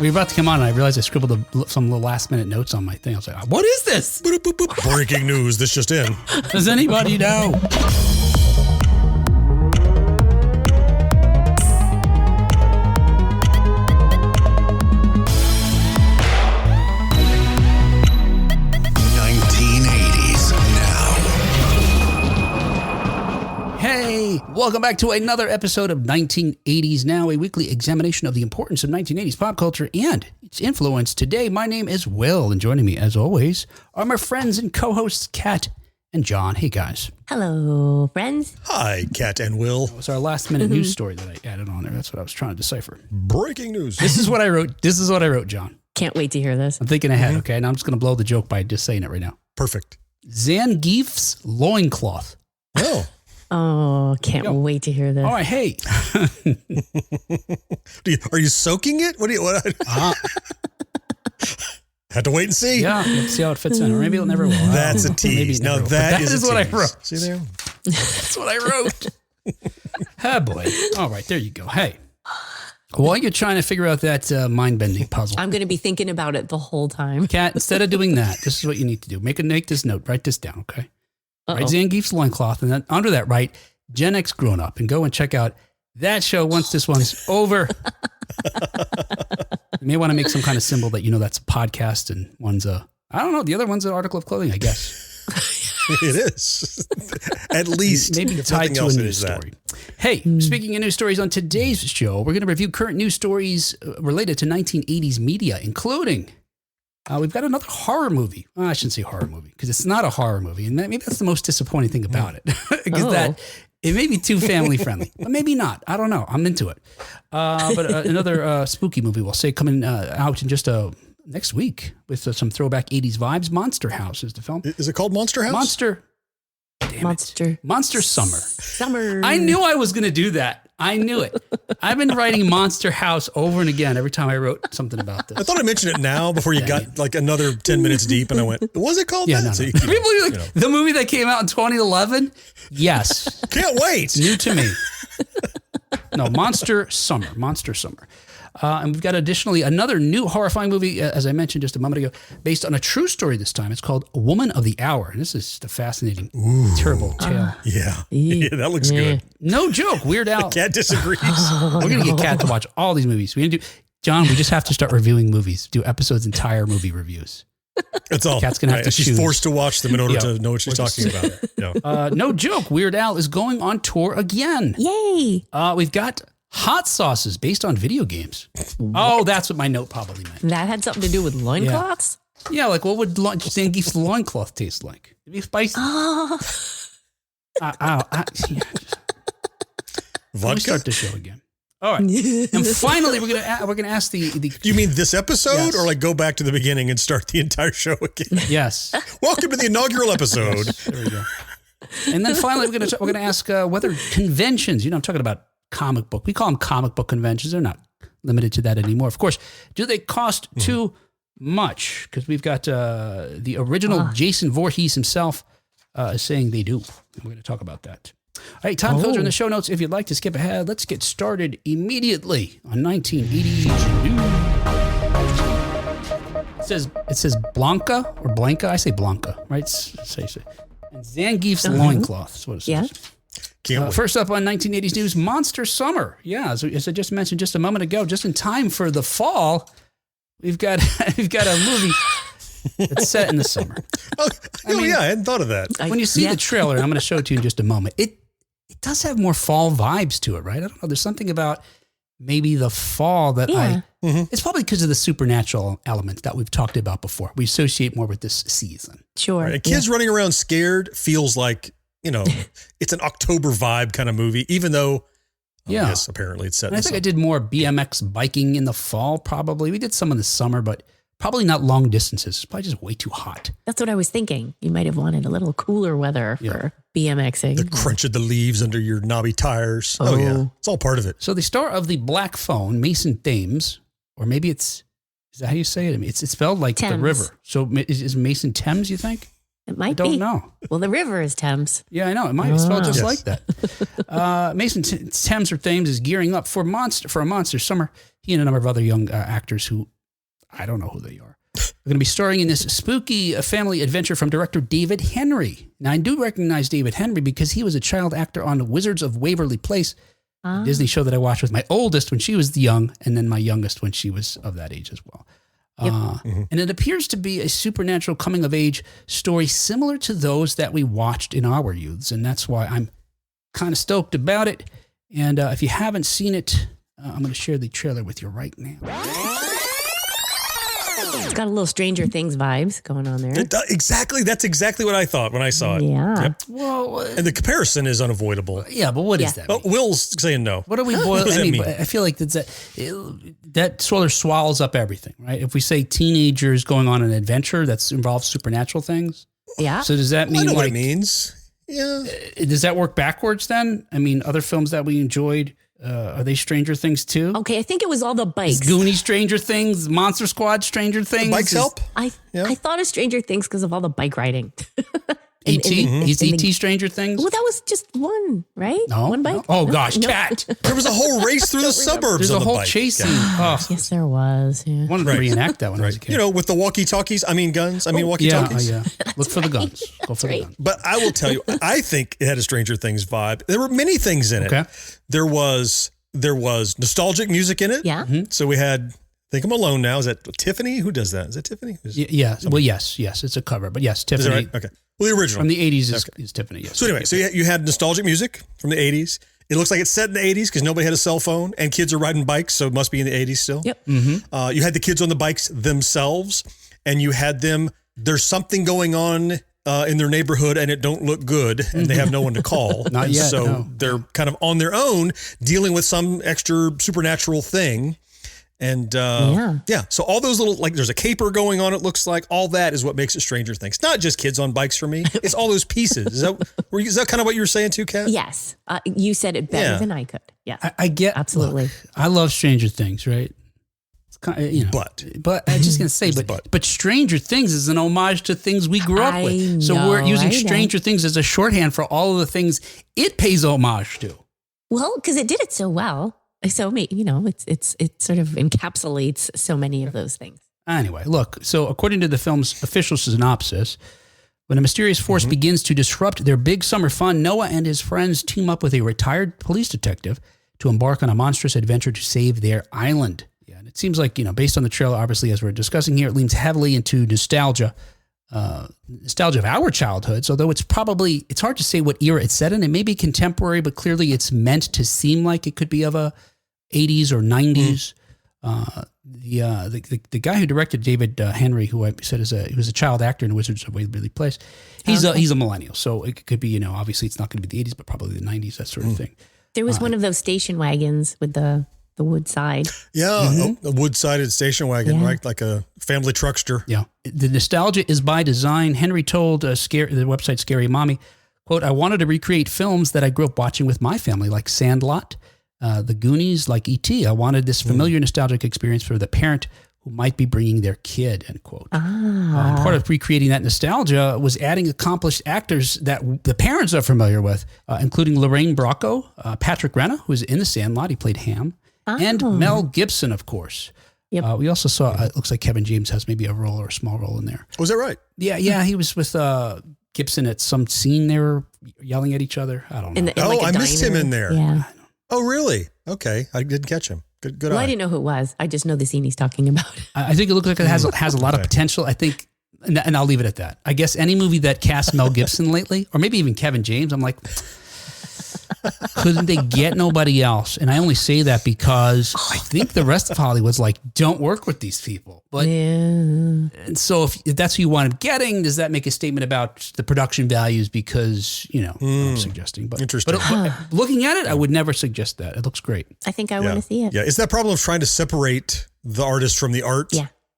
We were about to come on, and I realized I scribbled some little last-minute notes on my thing. I was like, what is this? Boop, boop, boop. Breaking news. This just in. Does anybody know? Hey, welcome back to another episode of 1980s Now, a weekly examination of the importance of 1980s pop culture and its influence. Today, my name is Will, and joining me, as always, are my friends and co-hosts, Kat and John. Hey, guys. Hello, friends. Hi, Kat and Will. That was our last-minute news story that I added on there. That's what I was trying to decipher. Breaking news. This is what I wrote. This is what I wrote, John. Can't wait to hear this. I'm thinking ahead, okay? And I'm just going to blow the joke by just saying it right now. Perfect. Zangief's loincloth. Oh. Oh, can't wait to hear this. All right, hey. Are you soaking it? What? Have to wait and see. Yeah, let's see how it fits in. Or maybe it never will. That's a tease. Now that is what a tease. I wrote. See there? That's what I wrote. Oh, boy. All right, there you go. Hey. While you're trying to figure out that mind-bending puzzle. I'm going to be thinking about it the whole time. Kat, instead of doing that, this is what you need to do. Make this note. Write this down, okay? Write Zangief's loincloth, and then under that, write Gen X Grown Up, and go and check out that show once this one's over. You may want to make some kind of symbol that you know that's a podcast, and one's I don't know, the other one's an article of clothing, I guess. It is. At least. Maybe tied to a news story. Hey, speaking of news stories, on today's show, we're going to review current news stories related to 1980s media, including... we've got another horror movie. Well, I shouldn't say horror movie because it's not a horror movie. And maybe that's the most disappointing thing about it. Because that it may be too family friendly, but maybe not. I don't know. I'm into it. But another spooky movie, we'll say, coming out in just next week with some throwback 80s vibes. Monster House is the film. Is it called Monster House? Monster Summer. Summer. I knew I was going to do that. I knew it. I've been writing Monster House over and again every time I wrote something about this. I thought I mentioned it now before you got like another 10 minutes deep, and I went, was it called that? No. So People are like, the movie that came out in 2011? Yes. Can't wait. It's new to me. No, Monster Summer. And we've got additionally another new horrifying movie, as I mentioned just a moment ago, based on a true story this time. It's called Woman of the Hour. And this is just a fascinating, terrible tale. Yeah, that looks good. No joke. Weird Al. Kat disagrees. We're going to get Kat to watch all these movies. John, we just have to start reviewing movies, do episodes, entire movie reviews. That's all. Kat's going to have to choose. She's forced to watch them in order to know what she's talking about. No joke. Weird Al is going on tour again. Yay. We've got hot sauces based on video games. Oh, that's what my note probably meant. That had something to do with loincloths? Yeah, like what would Zangief's loincloth taste like? It'd be spicy. Let me start the show again. All right. And finally, we're gonna ask the. Do you mean this episode, Yes. or like go back to the beginning and start the entire show again? Yes. Welcome to the inaugural episode. Yes, there we go. And then finally, we're gonna ask whether conventions. I'm talking about comic book. We call them comic book conventions. They're not limited to that anymore. Of course, do they cost too much? Because we've got the original Jason Voorhees himself saying they do. And we're going to talk about that. All right, time codes are in the show notes. If you'd like to skip ahead, let's get started immediately on 1980s news. It says Blanca or Blanca. I say Blanca, right? Say. And Zangief's loincloth. That's what it says. Yeah. First up on 1980s news, Monster Summer. Yeah, as I just mentioned just a moment ago, just in time for the fall, we've got a movie that's set in the summer. I hadn't thought of that. When you see the trailer, I'm going to show it to you in just a moment. It does have more fall vibes to it, right? I don't know. There's something about maybe the fall that it's probably because of the supernatural element that we've talked about before. We associate more with this season. Sure. Right. Kids running around scared feels like, it's an October vibe kind of movie, even though, yes, apparently it's set in I think I did more BMX biking in the fall, probably. We did some in the summer, but probably not long distances. It's probably just way too hot. That's what I was thinking. You might have wanted a little cooler weather for BMXing. The crunch of the leaves under your knobby tires. Oh, yeah. It's all part of it. So the star of The Black Phone, Mason Thames, or maybe is that how you say it? I mean, it's spelled like Thames. the river. So is Mason Thames, you think? It might I don't be. know. Well, the river is Thames. Yeah, I know. It might be spelled just like that. Mason Thames or Thames is gearing up for a monster summer. He and a number of other young actors who I don't know who they are. We're going to be starring in this spooky family adventure from director David Henry. Now, I do recognize David Henry because he was a child actor on Wizards of Waverly Place, a Disney show that I watched with my oldest when she was young, and then my youngest when she was of that age as well. And it appears to be a supernatural coming-of-age story similar to those that we watched in our youths, and that's why I'm kind of stoked about it. And if you haven't seen it, I'm going to share the trailer with you right now. It's got a little Stranger Things vibes going on there. Exactly. That's exactly what I thought when I saw it. Yeah. Yep. Well, and the comparison is unavoidable. Yeah, but what is that? Oh, Will's saying no. What do we boil? What does that mean? I feel like that sort of swallows up everything, right? If we say teenagers going on an adventure that involves supernatural things. Yeah. So does that mean I know what it means? Yeah. Does that work backwards then? I mean, other films that we enjoyed, are they Stranger Things too? Okay, I think it was all the bikes. Is Goonies Stranger Things, Monster Squad Stranger Things. The bikes help? I thought of Stranger Things because of all the bike riding. E.T.? Is E.T. Stranger Things? Well, that was just one, right? No. One bike? No. Oh, gosh, Cat. There was a whole race through the suburbs. There's on a the whole bike. chase scene. Oh, Yes, there was. Yeah. I wanted to reenact that when I was a kid. You know, with the walkie-talkies, guns, walkie-talkies. Yeah. Look for the guns. Go for the guns. But I will tell you, I think it had a Stranger Things vibe. There were many things in it. Okay. There was nostalgic music in it. Yeah. So we had Think I'm Alone Now. Is that Tiffany? Who does that? Is that Tiffany? Yeah. Well, yes. It's a cover. But yes, Tiffany. Is that right? Okay. Well, the original. From the 80s is Tiffany, yes. So anyway, so you had nostalgic music from the 80s. It looks like it's set in the 80s because nobody had a cell phone and kids are riding bikes, so it must be in the 80s still. Yep. You had the kids on the bikes themselves, and you had them, there's something going on in their neighborhood and it don't look good and they have no one to call. Not yet, So no. they're kind of on their own dealing with some extra supernatural thing. And so all those little, like there's a caper going on, it looks like. All that is what makes it Stranger Things. Not just kids on bikes for me. It's all those pieces. Is that kind of what you were saying too, Kat? Yes. You said it better than I could. Yes. I get. Absolutely. Look, I love Stranger Things, right? It's kind of, But I'm just going to say, but Stranger Things is an homage to things we grew up with. So we're using Stranger Things as a shorthand for all of the things it pays homage to. Well, because it did it so well. So, it sort of encapsulates so many of those things. Anyway, look, so according to the film's official synopsis, when a mysterious force begins to disrupt their big summer fun, Noah and his friends team up with a retired police detective to embark on a monstrous adventure to save their island. Yeah, and it seems like, based on the trailer, obviously, as we're discussing here, it leans heavily into nostalgia of our childhoods, although it's hard to say what era it's set in. It may be contemporary, but clearly it's meant to seem like it could be of a 80s or 90s. The guy who directed David Henry, who I said he was a child actor in Wizards of Waverly Place, he's a millennial, so it could be obviously it's not going to be the 80s, but probably the 90s, that sort of thing. There was one of those station wagons with the wood side. Yeah, a wood-sided station wagon, right? Like a family truckster. Yeah, the nostalgia is by design. Henry told the website Scary Mommy, quote, "I wanted to recreate films that I grew up watching with my family, like Sandlot, The Goonies, like E.T. I wanted this familiar nostalgic experience for the parent who might be bringing their kid," end quote. And part of recreating that nostalgia was adding accomplished actors that the parents are familiar with, including Lorraine Bracco, Patrick Renna, who was in The Sandlot. He played Ham. And Mel Gibson, of course. Yep. We also saw, it looks like Kevin James has maybe a role or a small role in there. Was that right? Yeah. He was with Gibson at some scene. They were yelling at each other. I don't know. I missed him in there. Yeah. Oh, really? Okay. I didn't catch him. Good Well, eye. I didn't know who it was. I just know the scene he's talking about. I think it looks like it has a lot of potential. I think, and I'll leave it at that. I guess any movie that casts Mel Gibson lately, or maybe even Kevin James, I'm like, couldn't they get nobody else? And I only say that because I think the rest of Hollywood's like, don't work with these people. But and so if that's who you want getting, does that make a statement about the production values? Because, I'm suggesting. But, interesting. But looking at it, I would never suggest that. It looks great. I think I want to see it. Yeah, it's that problem of trying to separate the artist from the art.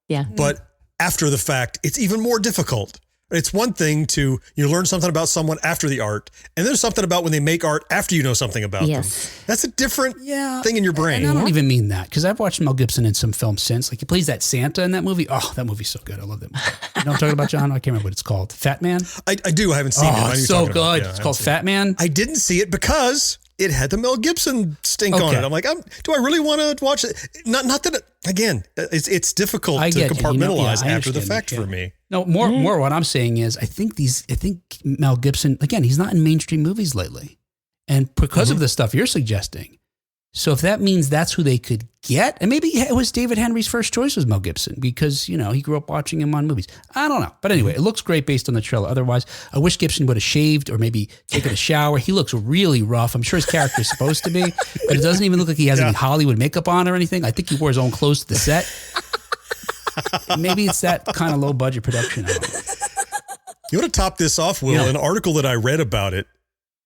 Yeah. But after the fact, it's even more difficult. It's one thing to learn something about someone after the art, and there's something about when they make art after you know something about them. That's a different thing in your brain. And I don't even mean that, because I've watched Mel Gibson in some films since. Like he plays that Santa in that movie. Oh, that movie's so good. I love that movie. You know what I'm talking about, John? I can't remember what it's called. Fat Man? I do. I haven't seen it. Oh, it's so good. It's called Fat Man. I didn't see it because it had the Mel Gibson stink on it. I'm like, do I really want to watch it? Not that, again, it's difficult to compartmentalize after the fact for me. No, more what I'm saying is I think Mel Gibson, again, he's not in mainstream movies lately. And because of the stuff you're suggesting. So if that means that's who they could get, and maybe it was David Henry's first choice was Mel Gibson because, he grew up watching him on movies. I don't know. But anyway, it looks great based on the trailer. Otherwise, I wish Gibson would have shaved or maybe taken a shower. He looks really rough. I'm sure his character is supposed to be, but it doesn't even look like he has any Hollywood makeup on or anything. I think he wore his own clothes to the set. Maybe it's that kind of low budget production. I don't know. You want to top this off, Will? An article that I read about it,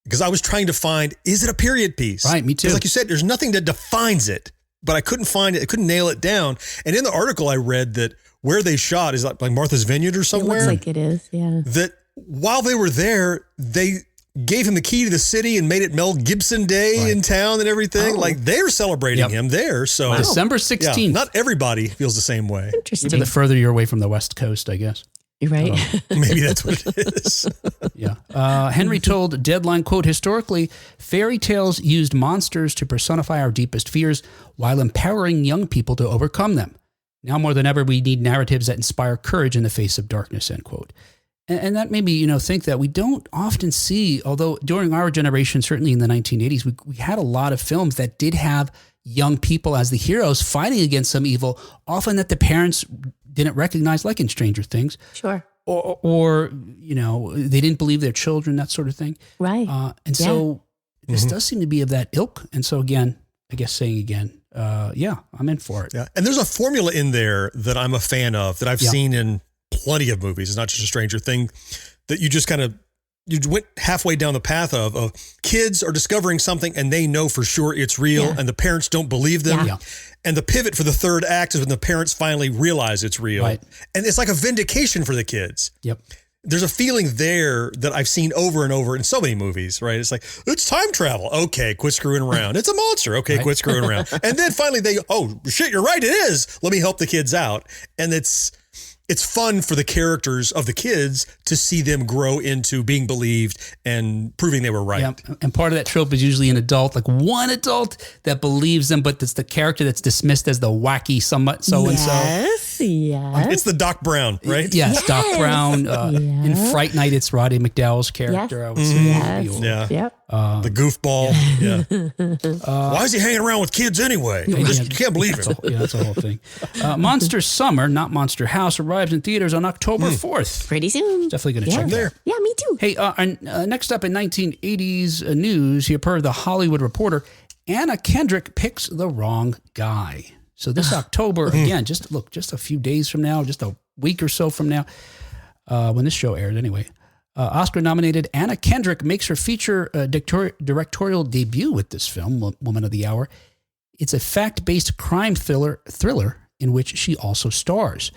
because I was trying to find, is it a period piece? Right, me too. Because like you said, there's nothing that defines it, but I couldn't find it. I couldn't nail it down. And in the article I read that where they shot is like Martha's Vineyard or somewhere. It looks like it is, yeah. That while they were there, they gave him the key to the city and made it Mel Gibson Day in town and everything. Like they're celebrating him there. So December 16th. Not everybody feels the same way. Interesting. Even the further you're away from the West Coast, I guess. You're right. Maybe that's what it is. Henry told Deadline, quote, historically, fairy tales used monsters to personify our deepest fears while empowering young people to overcome them. Now more than ever, we need narratives that inspire courage in the face of darkness, end quote. And that made me, think that we don't often see, although during our generation, certainly in the 1980s, we had a lot of films that did have young people as the heroes fighting against some evil, often that the parents didn't recognize, like in Stranger Things. Sure. Or they didn't believe their children, that sort of thing. Right. So this does seem to be of that ilk. And so again, I'm in for it. Yeah. And there's a formula in there that I'm a fan of that I've seen in plenty of movies. It's not just a Stranger Thing that you just you went halfway down the path of kids are discovering something and they know for sure it's real and the parents don't believe them. Yeah. And the pivot for the third act is when the parents finally realize it's real. Right. And it's like a vindication for the kids. Yep. There's a feeling there that I've seen over and over in so many movies, right? It's like, it's time travel. Okay, quit screwing around. It's a monster. Okay, quit screwing around. And then finally oh, shit, you're right, it is. Let me help the kids out. And it's fun for the characters of the kids to see them grow into being believed and proving they were right. Yeah. And part of that trope is usually an adult, like one adult that believes them, but it's the character that's dismissed as the wacky so-and-so. Yes. It's the Doc Brown, right? Yes, Doc Brown. In Fright Night, it's Roddy McDowell's character. I would say. The goofball. Why is he hanging around with kids anyway? You can't believe it. That's the whole thing. Monster Summer, not Monster House, arrives in theaters on October 4th. Pretty soon. Definitely going to check there. Yeah, me too. Hey, next up in 1980s news, here per The Hollywood Reporter, Anna Kendrick picks the wrong guy. So this October, again, just a few days from now, just a week or so from now, when this show aired anyway, Oscar-nominated Anna Kendrick makes her feature directorial debut with this film, Woman of the Hour. It's a fact-based crime thriller in which she also stars.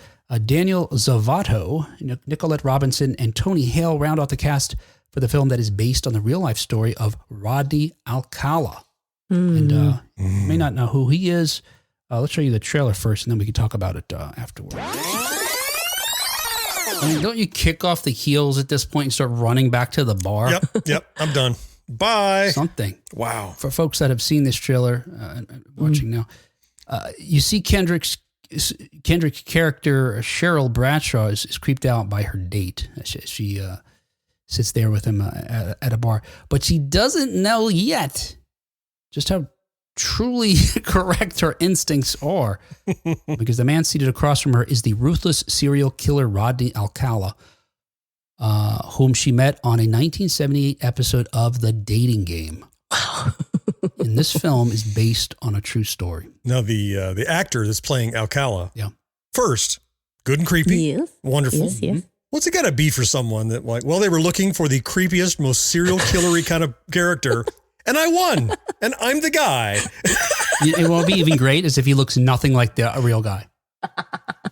Daniel Zavato, Nicolette Robinson, and Tony Hale round out the cast for the film that is based on the real-life story of Rodney Alcala. And you may not know who he is. Let's show you the trailer first, and then we can talk about it afterwards. I mean, don't you kick off the heels at this point and start running back to the bar? Yep, I'm done. Bye. Something. Wow. For folks that have seen this trailer and watching now, you see Kendrick's character, Cheryl Bradshaw, is creeped out by her date. She sits there with him at a bar, but she doesn't know yet just how truly correct her instincts are, because the man seated across from her is the ruthless serial killer Rodney Alcala, whom she met on a 1978 episode of The Dating Game. And this film is based on a true story. Now, the actor that's playing Alcala, first, good and creepy, yes. Wonderful. Yes. What's it got to be for someone that, like, well, they were looking for the creepiest, most serial killery kind of character, and I won, and I'm the guy. It won't be even great as if he looks nothing like a real guy.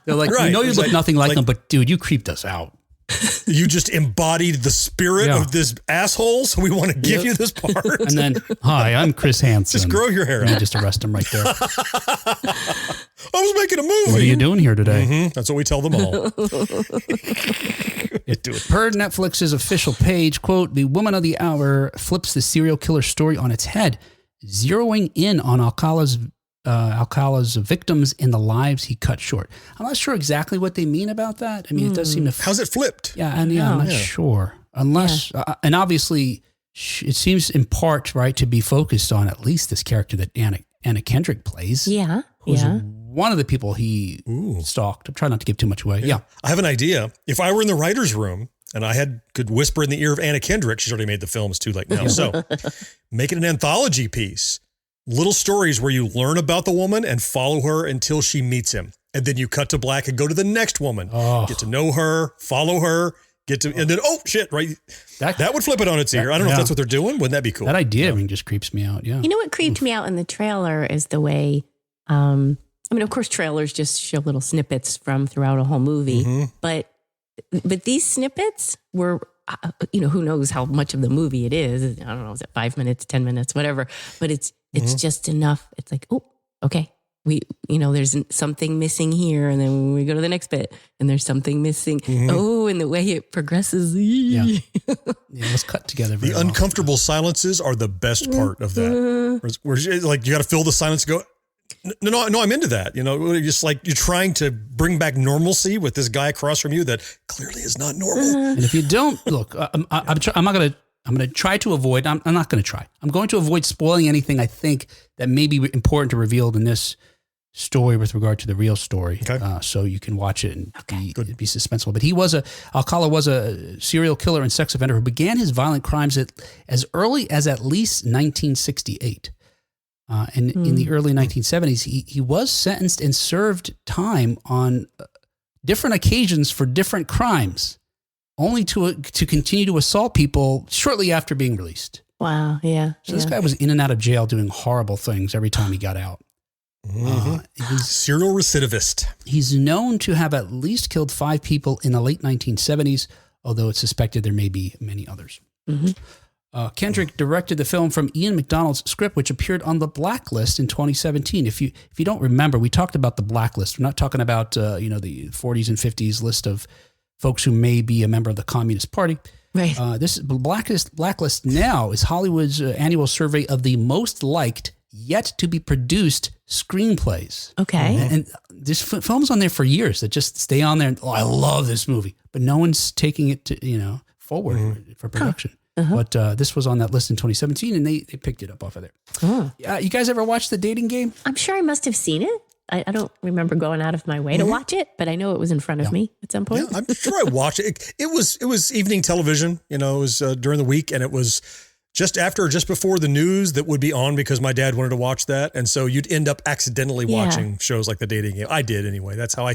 They're like, right. You look nothing like him, but dude, you creeped us out. You just embodied the spirit of this asshole, so we want to give you this part. And then, hi, I'm Chris Hansen. Just grow your hair and out. you just arrest him right there. I was making a movie. What are you doing here today? Mm-hmm. That's what we tell them all. Per Netflix's official page, quote, the woman of the hour flips the serial killer story on its head, zeroing in on Alcala's victims and the lives he cut short. I'm not sure exactly what they mean about that. I mean, it does seem to... How's it flipped? Yeah, and I'm not sure. Unless, and obviously, it seems in part, right, to be focused on at least this character that Anna Kendrick plays. Yeah, who's one of the people he stalked. I'm trying not to give too much away. Yeah. I have an idea. If I were in the writer's room and I could whisper in the ear of Anna Kendrick, she's already made the film, it's too late now. So make it an anthology piece. Little stories where you learn about the woman and follow her until she meets him. And then you cut to black and go to the next woman. Get to know her, follow her, and then, oh shit, right? That would flip it on its ear. I don't know if that's what they're doing. Wouldn't that be cool? That idea, I mean, just creeps me out. Yeah. You know what creeped me out in the trailer is the way, I mean, of course, trailers just show little snippets from throughout a whole movie, but these snippets were, who knows how much of the movie it is. I don't know, is it 5 minutes, 10 minutes, whatever, but it's just enough. It's like, oh, okay. There's something missing here. And then we go to the next bit and there's something missing. Oh, and the way it progresses. Yeah, let's cut together. The uncomfortable silences are the best part of that. Where like, you got to fill the silence and go, no, I'm into that. Just like you're trying to bring back normalcy with this guy across from you that clearly is not normal. And if you don't, look, I'm going to try to avoid, I'm not going to try. I'm going to avoid spoiling anything I think that may be important to reveal in this story with regard to the real story. Okay. So you can watch it and be suspenseful. But Alcala was a serial killer and sex offender who began his violent crimes as early as at least 1968. And in the early 1970s, he was sentenced and served time on different occasions for different crimes, only to continue to assault people shortly after being released. Wow, yeah. So this guy was in and out of jail doing horrible things every time he got out. He's serial recidivist. He's known to have at least killed 5 people in the late 1970s, although it's suspected there may be many others. Kendrick directed the film from Ian McDonald's script, which appeared on the Blacklist in 2017. If you don't remember, we talked about the Blacklist. We're not talking about the 40s and 50s list of folks who may be a member of the Communist Party. Right. This Blacklist now is Hollywood's annual survey of the most liked yet to be produced screenplays. Okay. And this film's on there for years that just stay on there. And, I love this movie, but no one's taking it to forward for production. But this was on that list in 2017, and they picked it up off of there. You guys ever watch The Dating Game? I'm sure I must have seen it. I don't remember going out of my way to watch it, but I know it was in front of me at some point. Yeah, I'm sure I watched it. It was evening television. It was during the week, and it was just after or just before the news that would be on because my dad wanted to watch that. And so you'd end up accidentally watching shows like The Dating Game. I did anyway. That's how I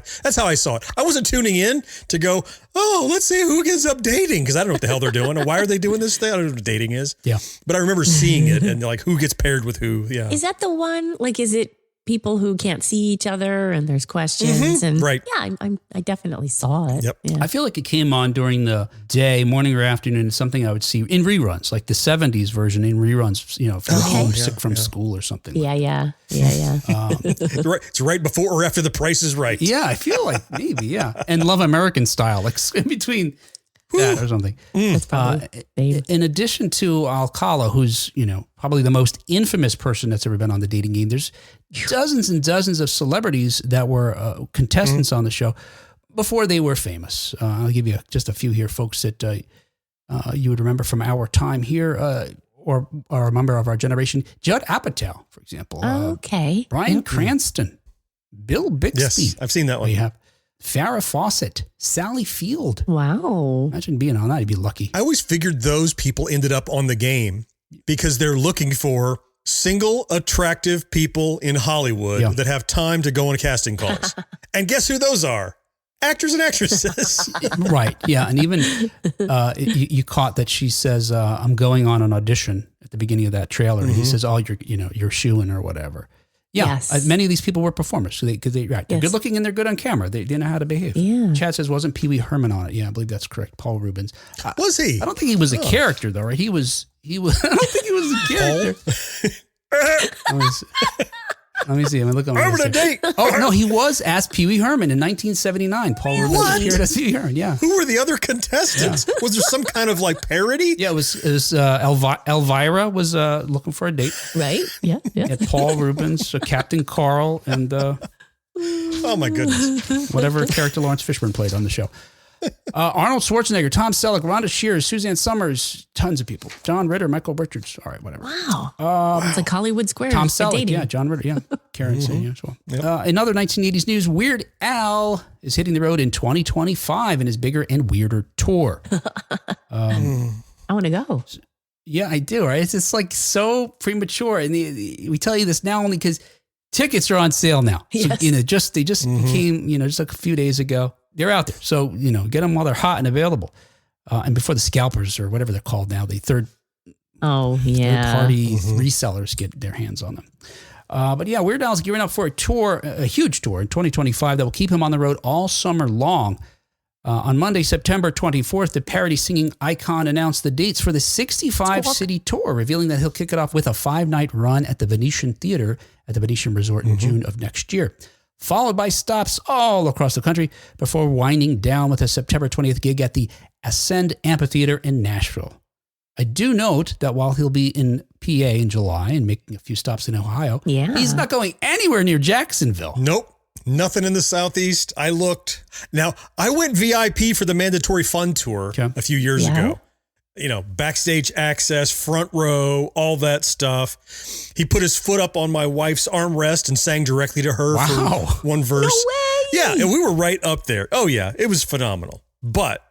saw it. I wasn't tuning in to go, let's see who gets up dating. Cause I don't know what the hell they're doing. Or why are they doing this thing? I don't know what dating is. Yeah. But I remember seeing it and like who gets paired with who. Yeah. Is that the one? Like, is it people who can't see each other and there's questions and yeah, I definitely saw it. Yep. Yeah. I feel like it came on during the day, morning or afternoon, something I would see in reruns, like the 70s version in reruns, if you're homesick from school or something. Yeah. It's right before or after The Price is Right. Yeah, I feel like maybe, yeah. And Love American Style, like in between that or something. That's probably in addition to Alcala, who's, probably the most infamous person that's ever been on The Dating Game, there's dozens and dozens of celebrities that were contestants on the show before they were famous. I'll give you just a few here, folks that you would remember from our time here or a member of our generation. Judd Apatow, for example. Bryan Cranston, Bill Bixby. Yes, I've seen that one. We have Farrah Fawcett, Sally Field. Wow. Imagine being on that. You'd be lucky. I always figured those people ended up on the game because they're looking for single, attractive people in Hollywood that have time to go on casting calls. And guess who those are? Actors and actresses. Right. Yeah. And even you caught that she says, I'm going on an audition at the beginning of that trailer. And he says, you're shooing or whatever. Yeah, Yes. many of these people were performers, so they're Yes. good looking and they're good on camera. They know how to behave. Yeah. Chad says, wasn't Pee Wee Herman on it? Yeah, I believe that's correct. Paul Rubens. Was he? I don't think he was a character though, right? He was. I don't think he was a character. Let me see. I'm looking. Over the date. Oh no, he was as Pee Wee Herman in 1979. Paul Rubens appeared as Pee Wee Herman. Yeah. Who were the other contestants? Yeah. Was there some kind of like parody? Yeah, it was Elvira was looking for a date. Right. Yeah. Yeah. Paul Rubens, Captain Carl, and oh my goodness, whatever character Lawrence Fishburne played on the show. Arnold Schwarzenegger, Tom Selleck, Rhonda Shears, Suzanne Summers, tons of people. John Ritter, Michael Richards. All right, whatever. Wow. It's like Hollywood Squares. Tom Selleck, yeah. John Ritter, yeah. Karen Singh as well. Yep. In other 1980s news, Weird Al is hitting the road in 2025 in his bigger and weirder tour. I want to go. Yeah, I do. Right? It's just like so premature, and we tell you this now only because tickets are on sale now. So, Yes. they just came, just like a few days ago. They're out there. So, get them while they're hot and available. And before the scalpers or whatever they're called now, the third party resellers get their hands on them. But yeah, Weird Al's gearing up for a tour, a huge tour in 2025 that will keep him on the road all summer long. On Monday, September 24th, the parody singing icon announced the dates for the 65-city tour, revealing that he'll kick it off with a 5-night run at the Venetian Theater at the Venetian Resort in June of next year, followed by stops all across the country before winding down with a September 20th gig at the Ascend Amphitheater in Nashville. I do note that while he'll be in PA in July and making a few stops in Ohio, he's not going anywhere near Jacksonville. Nope. Nothing in the Southeast. I looked. Now, I went VIP for the Mandatory Fun Tour a few years ago. Backstage access, front row, all that stuff. He put his foot up on my wife's armrest and sang directly to her for one verse. No way. Yeah, and we were right up there. Oh, yeah, it was phenomenal. But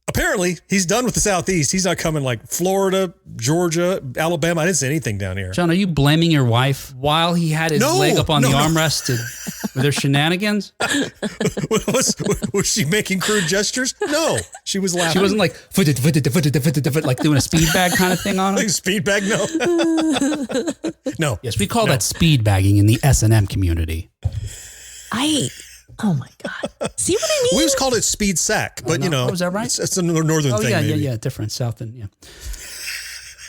apparently, he's done with the Southeast. He's not coming like Florida, Georgia, Alabama. I didn't see anything down here. John, are you blaming your wife while he had his leg up on the armrest with their shenanigans? Was she making crude gestures? No, she was laughing. She wasn't like foot, like doing a speed bag kind of thing on him? Like speed bag? No. No. Yes, we call that speed bagging in the S&M community. Oh my God. See what I mean? We always called it speed sack, but is that right? It's a northern thing. Yeah. Different. South and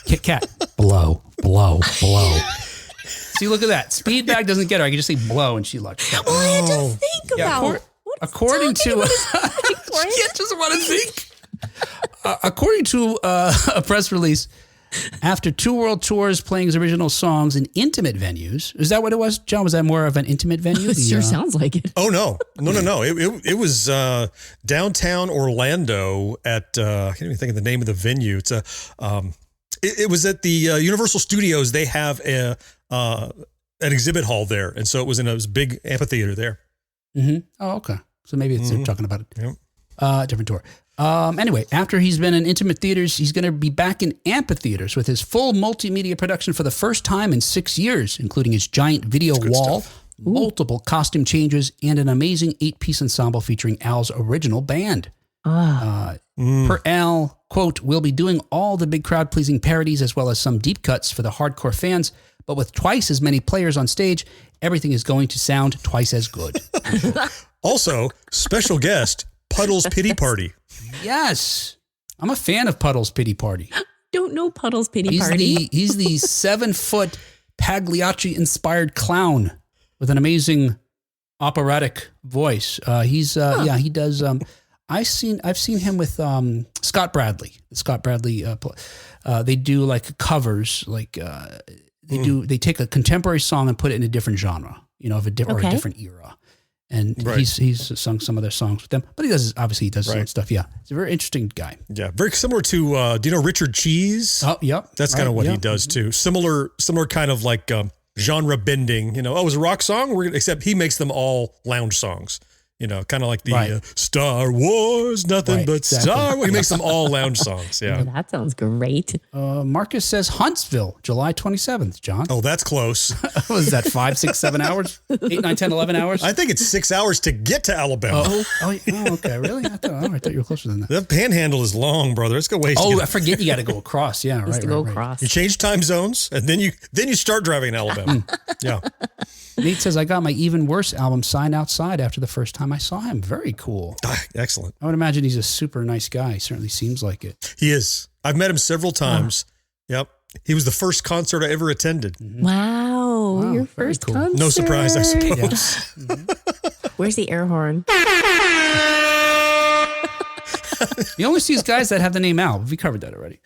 Kit Kat. Blow. See, look at that. Speed bag doesn't get her. I can just say blow and she like. Well, I had to think about according to she just want to think. According to a press release, after 2 world tours playing his original songs in intimate venues, is that what it was, John? Was that more of an intimate venue? It sure sounds like it. Oh no! It was downtown Orlando at I can't even think of the name of the venue. It's it was at the Universal Studios. They have an exhibit hall there, and so it was in a big amphitheater there. Mm-hmm. Oh, okay. So maybe it's they're talking about it. Yep. Different tour. Anyway, after he's been in intimate theaters, he's going to be back in amphitheaters with his full multimedia production for the first time in 6 years, including his giant video wall, multiple costume changes, and an amazing 8-piece ensemble featuring Al's original band. Per Al, quote, "We'll be doing all the big crowd-pleasing parodies as well as some deep cuts for the hardcore fans, but with twice as many players on stage, everything is going to sound twice as good." Also, special guest, Puddle's Pity Party. Yes. I'm a fan of Puddle's Pity Party. Don't know Puddle's Pity Party. He's the 7-foot Pagliacci-inspired clown with an amazing operatic voice. He does. I've seen him with Scott Bradley. Scott Bradley. They do like covers. Like they take a contemporary song and put it in a different genre. Of a different era. And he's sung some of their songs with them, but he does his own stuff. Yeah, he's a very interesting guy. Yeah, very similar to do you know Richard Cheese? Oh, yep. That's kind of what he does too. Similar kind of like genre bending. It was a rock song. Except he makes them all lounge songs. kind of like the Star Wars, nothing but Star Wars. He makes them all lounge songs. Yeah. Well, that sounds great. Marcus says Huntsville, July 27th, John. Oh, that's close. What is that, 5, 6, 7 hours? 8, 9, 10, 11 hours? I think it's 6 hours to get to Alabama. Okay. Really? I thought you were closer than that. The panhandle is long, brother. It's got ways to go. I forget you got to go across. Yeah, right. Go across. You change time zones, and then you start driving in Alabama. Yeah. Nate says, I got my Even Worse album signed outside after the first time I saw him. Very cool. Excellent. I would imagine he's a super nice guy. He certainly seems like it. He is. I've met him several times. Yep. He was the first concert I ever attended. Mm-hmm. Wow. Your first concert. No surprise, I suppose. Yeah. Mm-hmm. Where's the air horn? You only see these guys that have the name Al. We covered that already.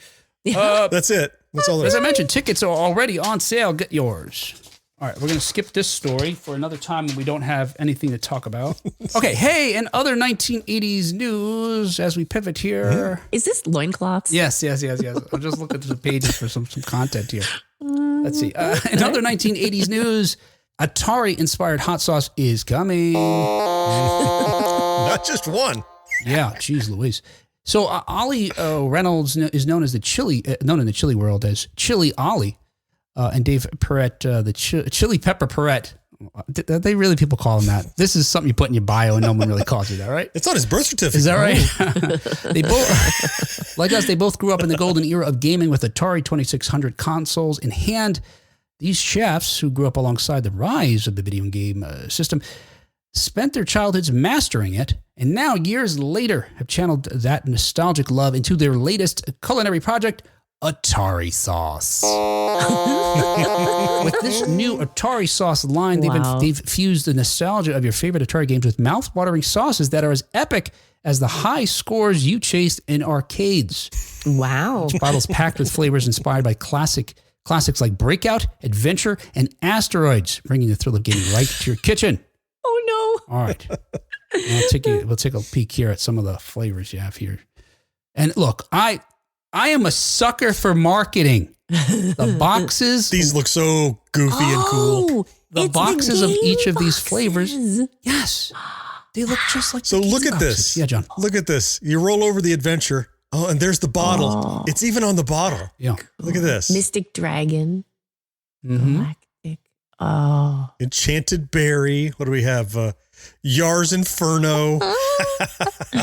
That's it. That's all there As is. I mentioned, tickets are already on sale. Get yours. All right, we're going to skip this story for another time when we don't have anything to talk about. Okay, hey, and other 1980s news as we pivot here. Is this loincloths? Yes. I'm just looking through the pages for some content here. Let's see. In other 1980s news, Atari-inspired hot sauce is coming. Not just one. Yeah, geez Louise. So Ollie Reynolds is known in the chili world as Chili Ollie. And Dave Perrette, the Chili Pepper Perrette. People call him that. This is something you put in your bio and no one really calls you that, right? It's on his birth certificate. Is that right? They both, like us, they both grew up in the golden era of gaming with Atari 2600 consoles in hand. These chefs, who grew up alongside the rise of the video game system, spent their childhoods mastering it, and now years later have channeled that nostalgic love into their latest culinary project, Atari sauce. With this new Atari sauce line, they've fused the nostalgia of your favorite Atari games with mouth-watering sauces that are as epic as the high scores you chased in arcades. Wow. Each bottle's packed with flavors inspired by classics like Breakout, Adventure, and Asteroids, bringing the thrill of gaming right to your kitchen. Oh, no. All right. We'll take a peek here at some of the flavors you have here. And look, I am a sucker for marketing. The boxes. These look so goofy and cool. The boxes of each of these flavors. Yes. They look just like So look at boxes. this. Yeah, John. Look at this. You roll over the Adventure. Oh, and there's the bottle. Oh. It's even on the bottle. Yeah. Look at this. Mystic Dragon. Mm-hmm. Galactic. Oh. Enchanted Berry. What do we have? Yars Inferno.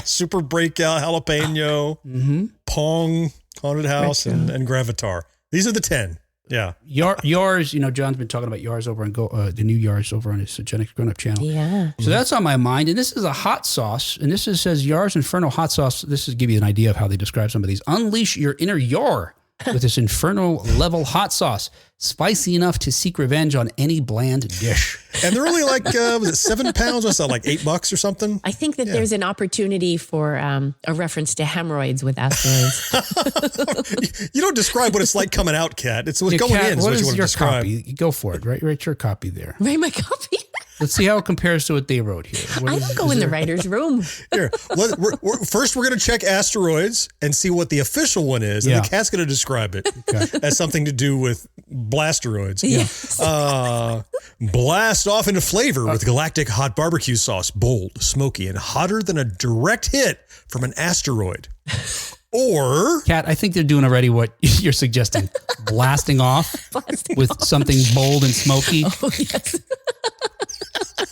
Super Breakout Jalapeno. Mm-hmm. Pong. Haunted House and Gravatar. These are the 10. Yeah. Yars, John's been talking about Yars over on the new Yars over on his Gen X Grown Up channel. Yeah. So that's on my mind. And this is a hot sauce. And this says Yars Inferno hot sauce. This is to give you an idea of how they describe some of these. Unleash your inner Yar with this Inferno level hot sauce. Spicy enough to seek revenge on any bland dish. And they're only like, was it 7 pounds? What's that, like $8 or something? I think that there's an opportunity for a reference to hemorrhoids with asteroids. You don't describe what it's like coming out, Kat. It's what's going in is what you want to describe. Copy? Go for it. Write your copy there. Write my copy. Let's see how it compares to what they wrote here. I don't go in the writer's room. Here, first we're going to check asteroids and see what the official one is. And then Kat's going to describe it as something to do with blasteroids. Yes. Blast off into flavor with galactic hot barbecue sauce. Bold, smoky, and hotter than a direct hit from an asteroid. Or... Kat, I think they're doing already what you're suggesting. Blasting off with something bold and smoky. Oh, yes.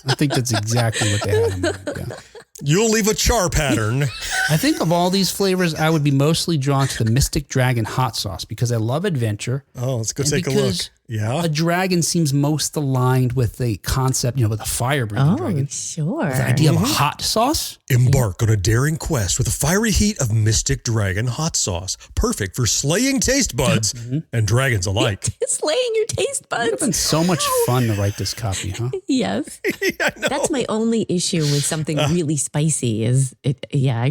I think that's exactly what they had in mind. Yeah. You'll leave a char pattern. I think of all these flavors, I would be mostly drawn to the Mystic Dragon hot sauce because I love adventure. Oh, let's go take a look. Yeah. A dragon seems most aligned with the concept, with a fire-breathing dragon. Sure. The idea of a hot sauce? Embark on a daring quest with the fiery heat of Mystic Dragon hot sauce. Perfect for slaying taste buds and dragons alike. Slaying your taste It would have been buds. so much fun to write this copy, huh? Yes. I know. That's my only issue with something really spicy is it. Yeah.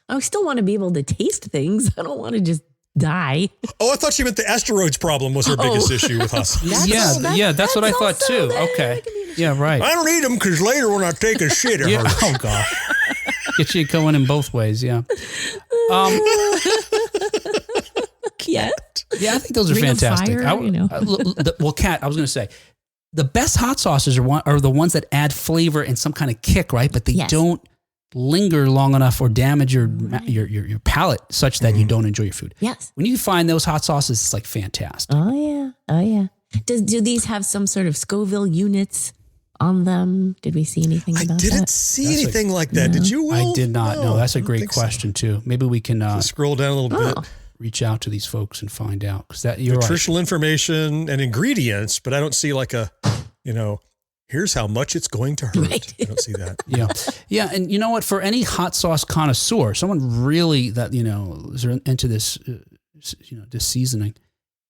I still want to be able to taste things. I don't want to just die. Oh, I thought she meant the asteroids problem was her biggest issue with us. That's what I thought too. Okay. Yeah, right. I don't eat them because later when I take a shit, it hurts. Oh, gosh. Get you going in both ways, yeah. Yeah. Yeah, I think those are Ring of fantastic. Fire, well, Kat, I was going to say, the best hot sauces are the ones that add flavor and some kind of kick, right? But they don't linger long enough or damage your palate such that you don't enjoy your food. Yes. When you find those hot sauces, it's like fantastic. Oh yeah. Do these have some sort of Scoville units on them? Did we see anything about that? I didn't see anything like that. Did you, Will? I did not. No, that's a great question too. Maybe we can scroll down a little bit. Reach out to these folks and find out, because that you're nutritional information and ingredients, but I don't see like a, here's how much it's going to hurt. Right. I don't see that. Yeah. And you know what? For any hot sauce connoisseur, someone really that, is into this, this seasoning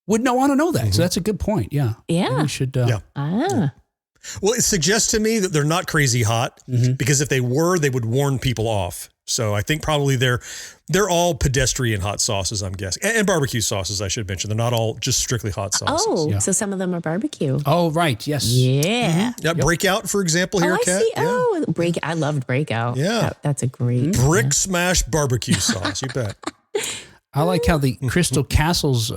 would want to know that. So that's a good point. Yeah. Yeah. We should. Well, it suggests to me that they're not crazy hot, because if they were, they would warn people off. So I think probably they're all pedestrian hot sauces, I'm guessing. And barbecue sauces, I should mention. They're not all just strictly hot sauces. Oh, so some of them are barbecue. Oh, right. Yes. Yeah. Breakout, for example, here, Kat. I see. Yeah. I loved Breakout. Yeah. That's a great. Brick smash barbecue sauce. You bet. I like how the Crystal Castle's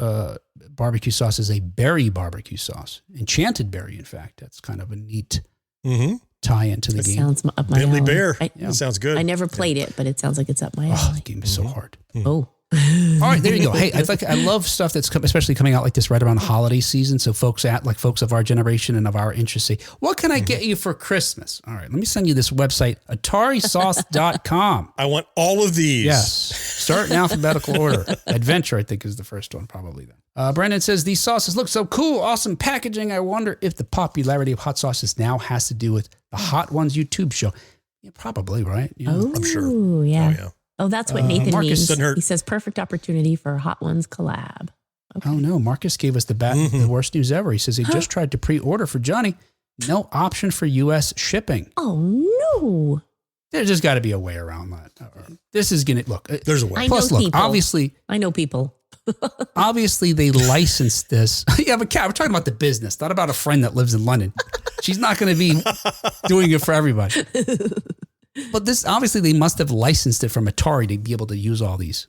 barbecue sauce is a berry barbecue sauce. Enchanted berry, in fact. That's kind of a neat tie into the game. Sounds up my Bentley alley. Bear. That sounds good. I never played it, but it sounds like it's up my alley. Oh, the game is so hard. Oh. All right, there you go. Hey, I love stuff that's especially coming out like this right around the holiday season. So folks of our generation and of our interest say, what can I get you for Christmas? All right, let me send you this website, atarisauce.com. I want all of these. Yes. Start in alphabetical order. Adventure, I think, is the first one, probably then. Brandon says, these sauces look so cool. Awesome packaging. I wonder if the popularity of hot sauces now has to do with the Hot Ones YouTube show. Yeah, probably, right? Yeah. Oh, I'm sure. Yeah. Oh, yeah. Oh, that's what Nathan Marcus means. doesn't hurt. He says perfect opportunity for a Hot Ones collab. Okay. Oh, no. Marcus gave us the worst news ever. He says he just tried to pre-order for Johnny. No option for U.S. shipping. Oh, no. There's just got to be a way around that. This is going to look. There's a way. I Plus, know look, people. obviously. I know people. Obviously, they licensed this. Yeah, but Kat, we're talking about the business, not about a friend that lives in London. She's not going to be doing it for everybody. But this, obviously, they must have licensed it from Atari to be able to use all these.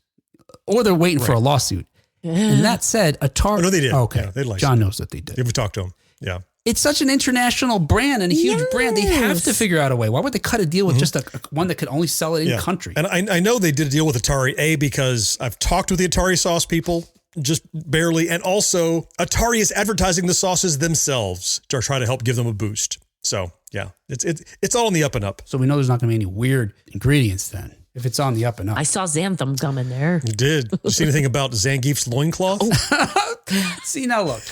Or they're waiting for a lawsuit. And that said, Atari. Oh, no, they did. Okay. Yeah, they licensed John knows that they did. Yeah, we talked to them. Yeah. It's such an international brand and a huge brand. They have to figure out a way. Why would they cut a deal with just one that could only sell it in country? And I know they did a deal with Atari, because I've talked with the Atari sauce people, just barely. And also, Atari is advertising the sauces themselves to try to help give them a boost. So, yeah, it's all on the up and up. So we know there's not going to be any weird ingredients then, if it's on the up and up. I saw xanthan gum in there. You did. You see anything about Zangief's loincloth? See, now look,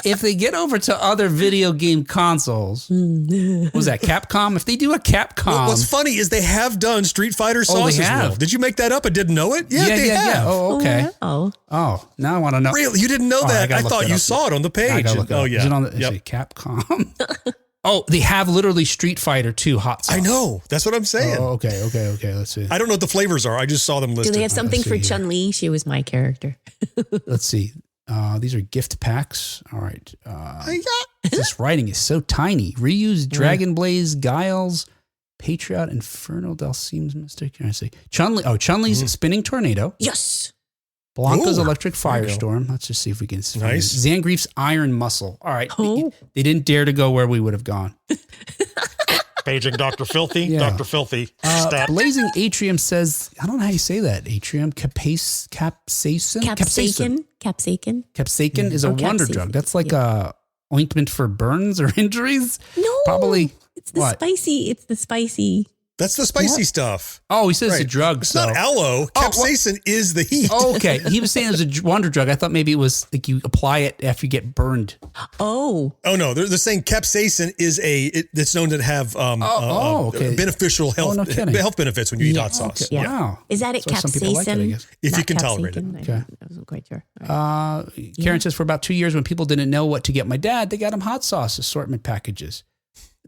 if they get over to other video game consoles, what was that, Capcom? If they do a Capcom. Well, what's funny is they have done Street Fighter sauces. they have. Will. Did you make that up? I didn't know it? Yeah, they have. Yeah. Oh, okay. Oh. Oh, now I want to know. Really? You didn't know that? I thought you saw it on the I page. gotta look it up. Yeah. Is it on the, let's see, Capcom? Oh, they have literally Street Fighter 2 hot sauce. I know. That's what I'm saying. Oh, okay. Let's see. I don't know what the flavors are. I just saw them Do listed. they have something see for here. Chun-Li? She was my character. Let's see. These are gift packs. All right. This writing is so tiny. Reuse Dragon Blaze, Guiles, Patriot, Inferno, Dalsim's Mystic. Can I say Chun-Li? Oh, Chun-Li's Spinning Tornado. Yes. Blanca's Ooh, Electric there you go. Firestorm. Let's just see if we can. Nice. Zangief's Iron Muscle. All right. Oh. They didn't dare to go where we would have gone. Paging Dr. Filthy. Yeah. Dr. Filthy. Stat. Blazing Atrium says, I don't know how you say that. Atrium capsaicin? Capsaicin. Capsaicin is a wonder capsaicin. drug. That's like a ointment for burns or injuries. No. Probably. It's the spicy. It's the spicy. That's the spicy stuff. Oh, he says it's a Right. drug. It's so. not aloe. Capsaicin is the heat. Oh, okay. He was saying it was a wonder drug. I thought maybe it was like you apply it after you get burned. Oh. Oh no, they're saying capsaicin is it's known to have beneficial health no kidding. health benefits when you eat hot sauce. Okay. Wow. Is that it? That's why some people like it, I Capsaicin? guess. If Not you can tolerate it. capsaicin? Okay. I wasn't quite sure. All right. Karen says, for about 2 years when people didn't know what to get my dad, they got him hot sauce assortment packages.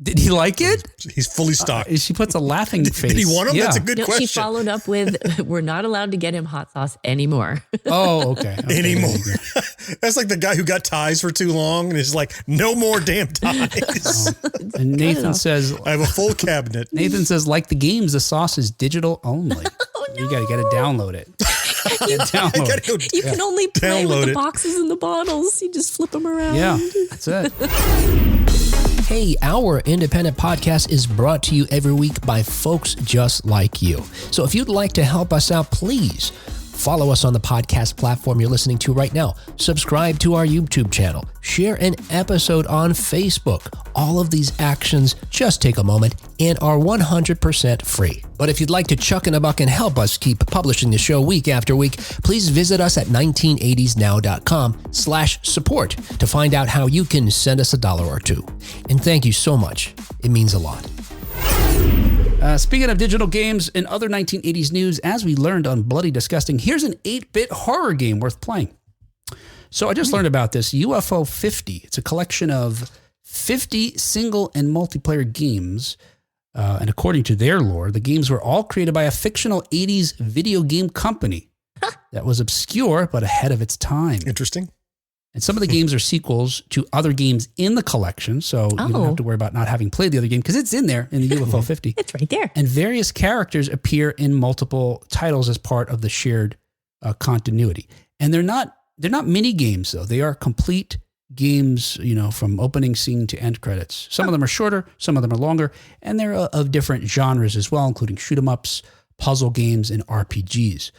Did he like it? He's fully stocked. She puts a laughing face. Did he want them? Yeah. That's a good No, question. she followed up with, "We're not allowed to get him hot sauce anymore." Oh, okay. Anymore. there you go. That's like the guy who got ties for too long and is like, no more damn ties. And Nathan says, I have a full cabinet. like the games, the sauce is digital only. Oh, no. You got to download it. Download Gotta it. go You can only play with Download the it. boxes and the bottles. You just flip them around. Yeah, that's it. Hey, our independent podcast is brought to you every week by folks just like you. So if you'd like to help us out, please follow us on the podcast platform you're listening to right now. Subscribe to our YouTube channel. Share an episode on Facebook. All of these actions just take a moment and are 100% free. But if you'd like to chuck in a buck and help us keep publishing the show week after week, please visit us at 1980snow.com/support to find out how you can send us $1 or $2. And thank you so much. It means a lot. Speaking of digital games and other 1980s news, as we learned on Bloody Disgusting, here's an 8-bit horror game worth playing. So I just learned about this UFO 50. It's a collection of 50 single and multiplayer games. And according to their lore, the games were all created by a fictional 80s video game company that was obscure but ahead of its time. Interesting. And some of the games are sequels to other games in the collection, so you don't have to worry about not having played the other game because it's in there in the UFO 50. It's right there. And various characters appear in multiple titles as part of the shared continuity. And they're not mini games though; they are complete games. From opening scene to end credits. Some of them are shorter, some of them are longer, and they're of different genres as well, including shoot 'em ups, puzzle games, and RPGs.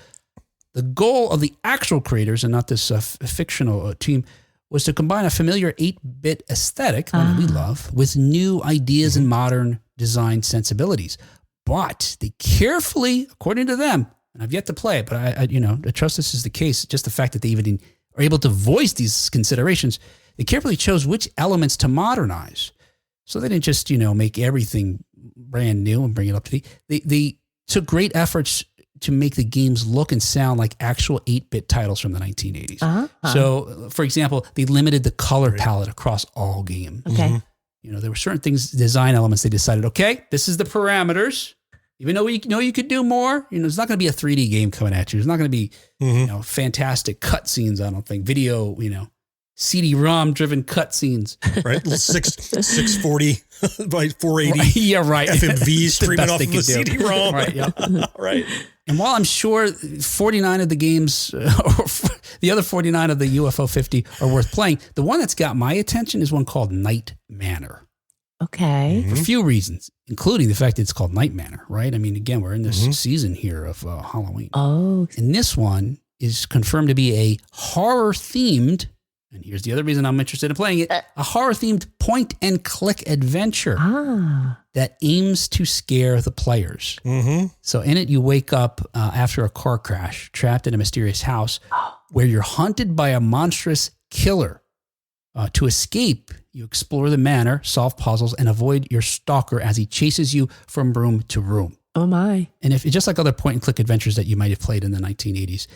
The goal of the actual creators, and not this fictional team, was to combine a familiar 8-bit aesthetic that we love with new ideas and modern design sensibilities. But they carefully, according to them, and I've yet to play it, but I trust this is the case, just the fact that they even are able to voice these considerations, they carefully chose which elements to modernize. So they didn't just, make everything brand new and bring it up to they took great efforts to make the games look and sound like actual 8-bit titles from the 1980s. So, for example, they limited the color palette across all games. Okay. There were certain things, design elements, they decided, okay, this is the parameters. Even though you could do more, it's not going to be a 3D game coming at you. It's not going to be, fantastic cutscenes, I don't think. Video, CD-ROM driven cutscenes. Right? 640 by 480. Right. Yeah, right. FMV streaming off of the CD-ROM. Right, yeah. Right. And while I'm sure 49 of the games, or the other 49 of the UFO 50 are worth playing, the one that's got my attention is one called Night Manor. Okay. For a few reasons, including the fact that it's called Night Manor, right? I mean, again, we're in this season here of Halloween. Oh. And this one is confirmed to be a horror-themed, and here's the other reason I'm interested in playing it, a horror-themed point-and-click adventure that aims to scare the players. So in it, you wake up after a car crash, trapped in a mysterious house where you're hunted by a monstrous killer. To escape, you explore the manor, solve puzzles, and avoid your stalker as he chases you from room to room. Oh my. And if just like other point-and-click adventures that you might have played in the 1980s,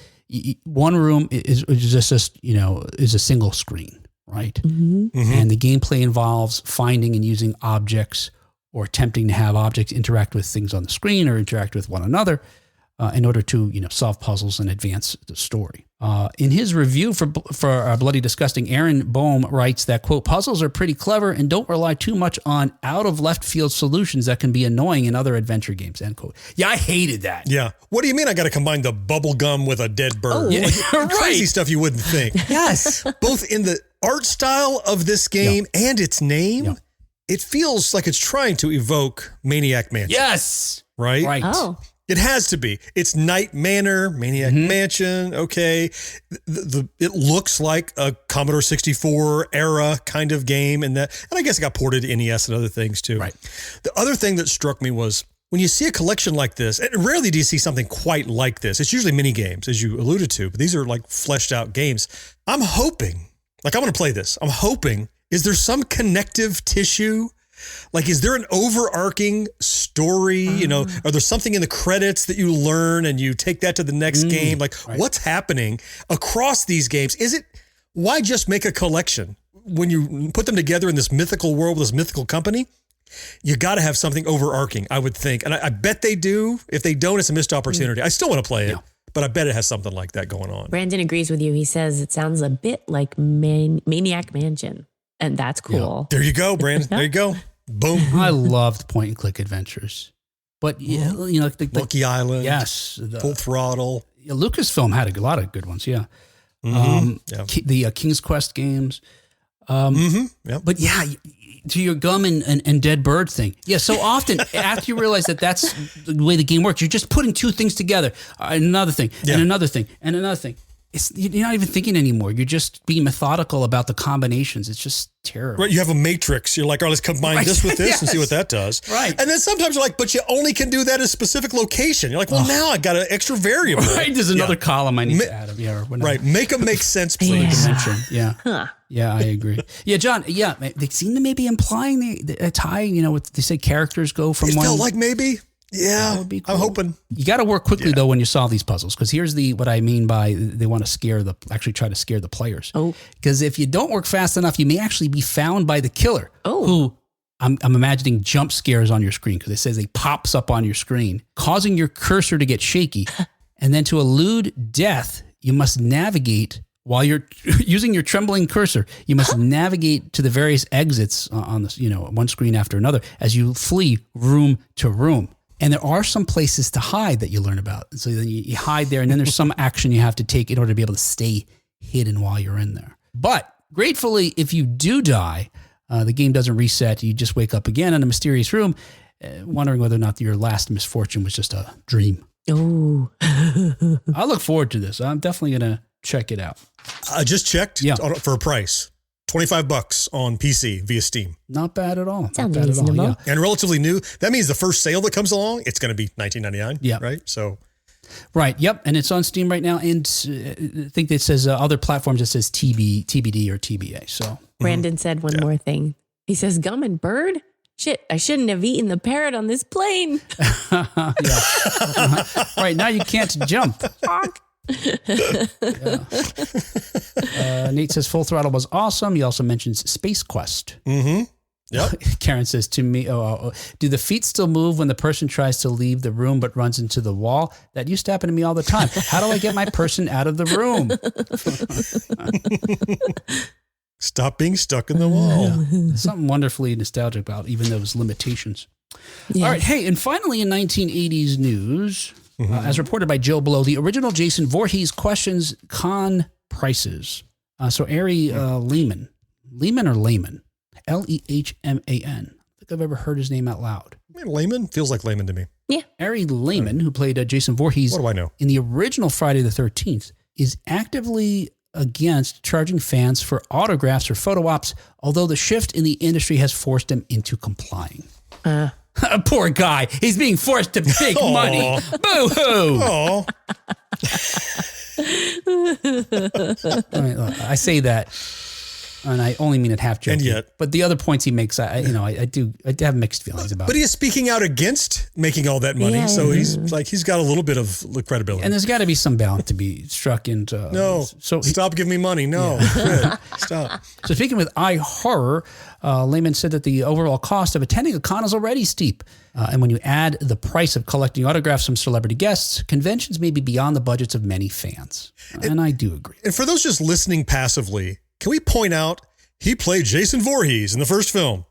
one room is just is a single screen, right? And the gameplay involves finding and using objects or attempting to have objects interact with things on the screen or interact with one another in order to solve puzzles and advance the story. In his review for Bloody Disgusting, Aaron Boehm writes that, quote, puzzles are pretty clever and don't rely too much on out-of-left-field solutions that can be annoying in other adventure games, end quote. Yeah, I hated that. Yeah. What do you mean I got to combine the bubble gum with a dead bird? Oh, yeah, Crazy stuff you wouldn't think. Yes. Both in the art style of this game and its name, it feels like it's trying to evoke Maniac Mansion. Yes. Right? Right. Oh. It has to be. It's Night Manor, Maniac Mansion. Okay. It looks like a Commodore 64 era kind of game. And I guess it got ported to NES and other things too. Right. The other thing that struck me was when you see a collection like this, and rarely do you see something quite like this. It's usually mini games, as you alluded to, but these are like fleshed out games. I'm hoping, like I'm going to play this. I'm hoping, is there some connective tissue? Like, is there an overarching story? Are there something in the credits that you learn and you take that to the next game? Like, what's happening across these games? Why just make a collection? When you put them together in this mythical world with this mythical company, you got to have something overarching, I would think. And I bet they do. If they don't, it's a missed opportunity. I still want to play it, but I bet it has something like that going on. Brandon agrees with you. He says it sounds a bit like Maniac Mansion, and that's cool. There you go, Brandon. There you go. Boom. I loved point-and-click adventures. But, Monkey Island. Yes. Full Throttle. Lucasfilm had a lot of good ones, The King's Quest games. But yeah, to your gum and dead bird thing. Yeah, so often after you realize that that's the way the game works, you're just putting two things together, another thing, and another thing, and another thing. You're not even thinking anymore. You're just being methodical about the combinations. It's just terrible. Right. You have a matrix. You're like, all right, let's combine this with this and see what that does. Right. And then sometimes you're like, but you only can do that at a specific location. You're like, well, now I got an extra variable. Right. There's another column I need to add. Or right. Make them make sense, please. Yeah. Huh. Yeah, I agree. Yeah, John. Yeah, they seem to maybe implying a tie. They say characters go from one. It felt like maybe. Yeah, would be cool. I'm hoping. You got to work quickly though when you solve these puzzles, because here's what I mean by they want to try to scare the players. Oh, because if you don't work fast enough, you may actually be found by the killer. Oh, who I'm imagining jump scares on your screen, because it says he pops up on your screen, causing your cursor to get shaky, and then to elude death, you must navigate. While you're using your trembling cursor, you must navigate to the various exits on this, one screen after another as you flee room to room. And there are some places to hide that you learn about. So then you hide there, and then there's some action you have to take in order to be able to stay hidden while you're in there. But gratefully, if you do die, the game doesn't reset. You just wake up again in a mysterious room, wondering whether or not your last misfortune was just a dream. Oh, I look forward to this. I'm definitely going to check it out. I just checked for a price. $25 on PC via Steam. Not bad at all. Sounds reasonable. Yeah. And relatively new. That means the first sale that comes along, it's going to be $19.99. Yeah. Right. So. Right. Yep. And it's on Steam right now. And I think it says other platforms. It says TBD or TBA. So Brandon said one more thing. He says, "Gum and bird. Shit, I shouldn't have eaten the parrot on this plane." Right now you can't jump. Nate says Full Throttle was awesome. He also mentions Space Quest. Mm-hmm. Yep. Karen says to me, do the feet still move when the person tries to leave the room but runs into the wall? That used to happen to me all the time. How do I get my person out of the room? Stop being stuck in the wall. Yeah. Something wonderfully nostalgic about even those limitations. Yeah. All right. Hey, and finally in 1980s news, as reported by Joe Blow, the original Jason Voorhees questions con prices. So Ari Lehman or Lehman? Lehman. I don't think I've ever heard his name out loud. I mean, Lehman feels like Lehman to me. Yeah. Ari Lehman, who played Jason Voorhees. What do I know? In the original Friday the 13th, is actively against charging fans for autographs or photo ops, although the shift in the industry has forced him into complying. Poor guy. He's being forced to make money. Boo-hoo. I say that, and I only mean it half joking. And yet, but the other points he makes, I have mixed feelings about. But he is speaking out against making all that money, so he's got a little bit of credibility. And there's got to be some balance to be struck into. No, stop giving me money. No, stop. So speaking with iHorror, Lehman said that the overall cost of attending a con is already steep. And when you add the price of collecting autographs from celebrity guests, conventions may be beyond the budgets of many fans. And I do agree. And for those just listening passively, can we point out he played Jason Voorhees in the first film?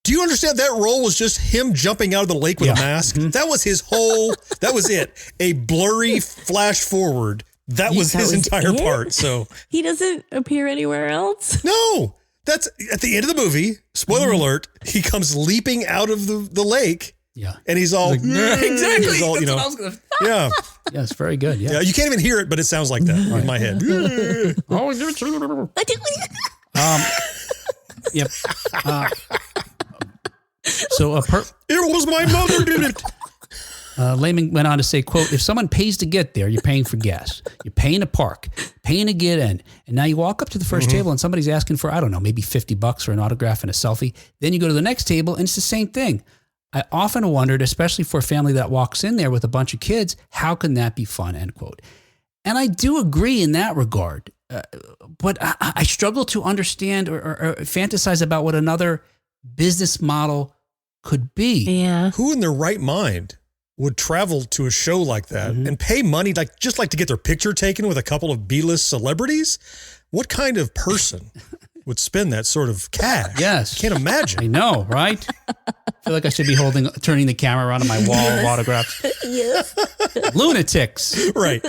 Do you understand that role was just him jumping out of the lake with a mask? Mm-hmm. That was his whole, that was it. A blurry flash forward. That was his entire part. So he doesn't appear anywhere else. No, that's at the end of the movie. Spoiler alert. He comes leaping out of the lake. Yeah. And he's all, exactly. He's all, that's what I was gonna... Yeah. Yes, very good. Yeah. You can't even hear it, but it sounds like that in my head. Yep. It was my mother did it. Lehman went on to say, quote, "If someone pays to get there, you're paying for gas. You're paying to park, paying to get in. And now you walk up to the first table and somebody's asking for, I don't know, maybe $50 for an autograph and a selfie. Then you go to the next table and it's the same thing. I often wondered, especially for a family that walks in there with a bunch of kids, how can that be fun?" End quote. And I do agree in that regard. But I struggle to understand or fantasize about what another business model could be. Yeah. Who in their right mind would travel to a show like that and pay money just to get their picture taken with a couple of B-list celebrities? What kind of person would spend that sort of cash? Yes. Can't imagine. I know, right? I feel like I should be turning the camera around on my wall of autographs. Yes. Lunatics. Right.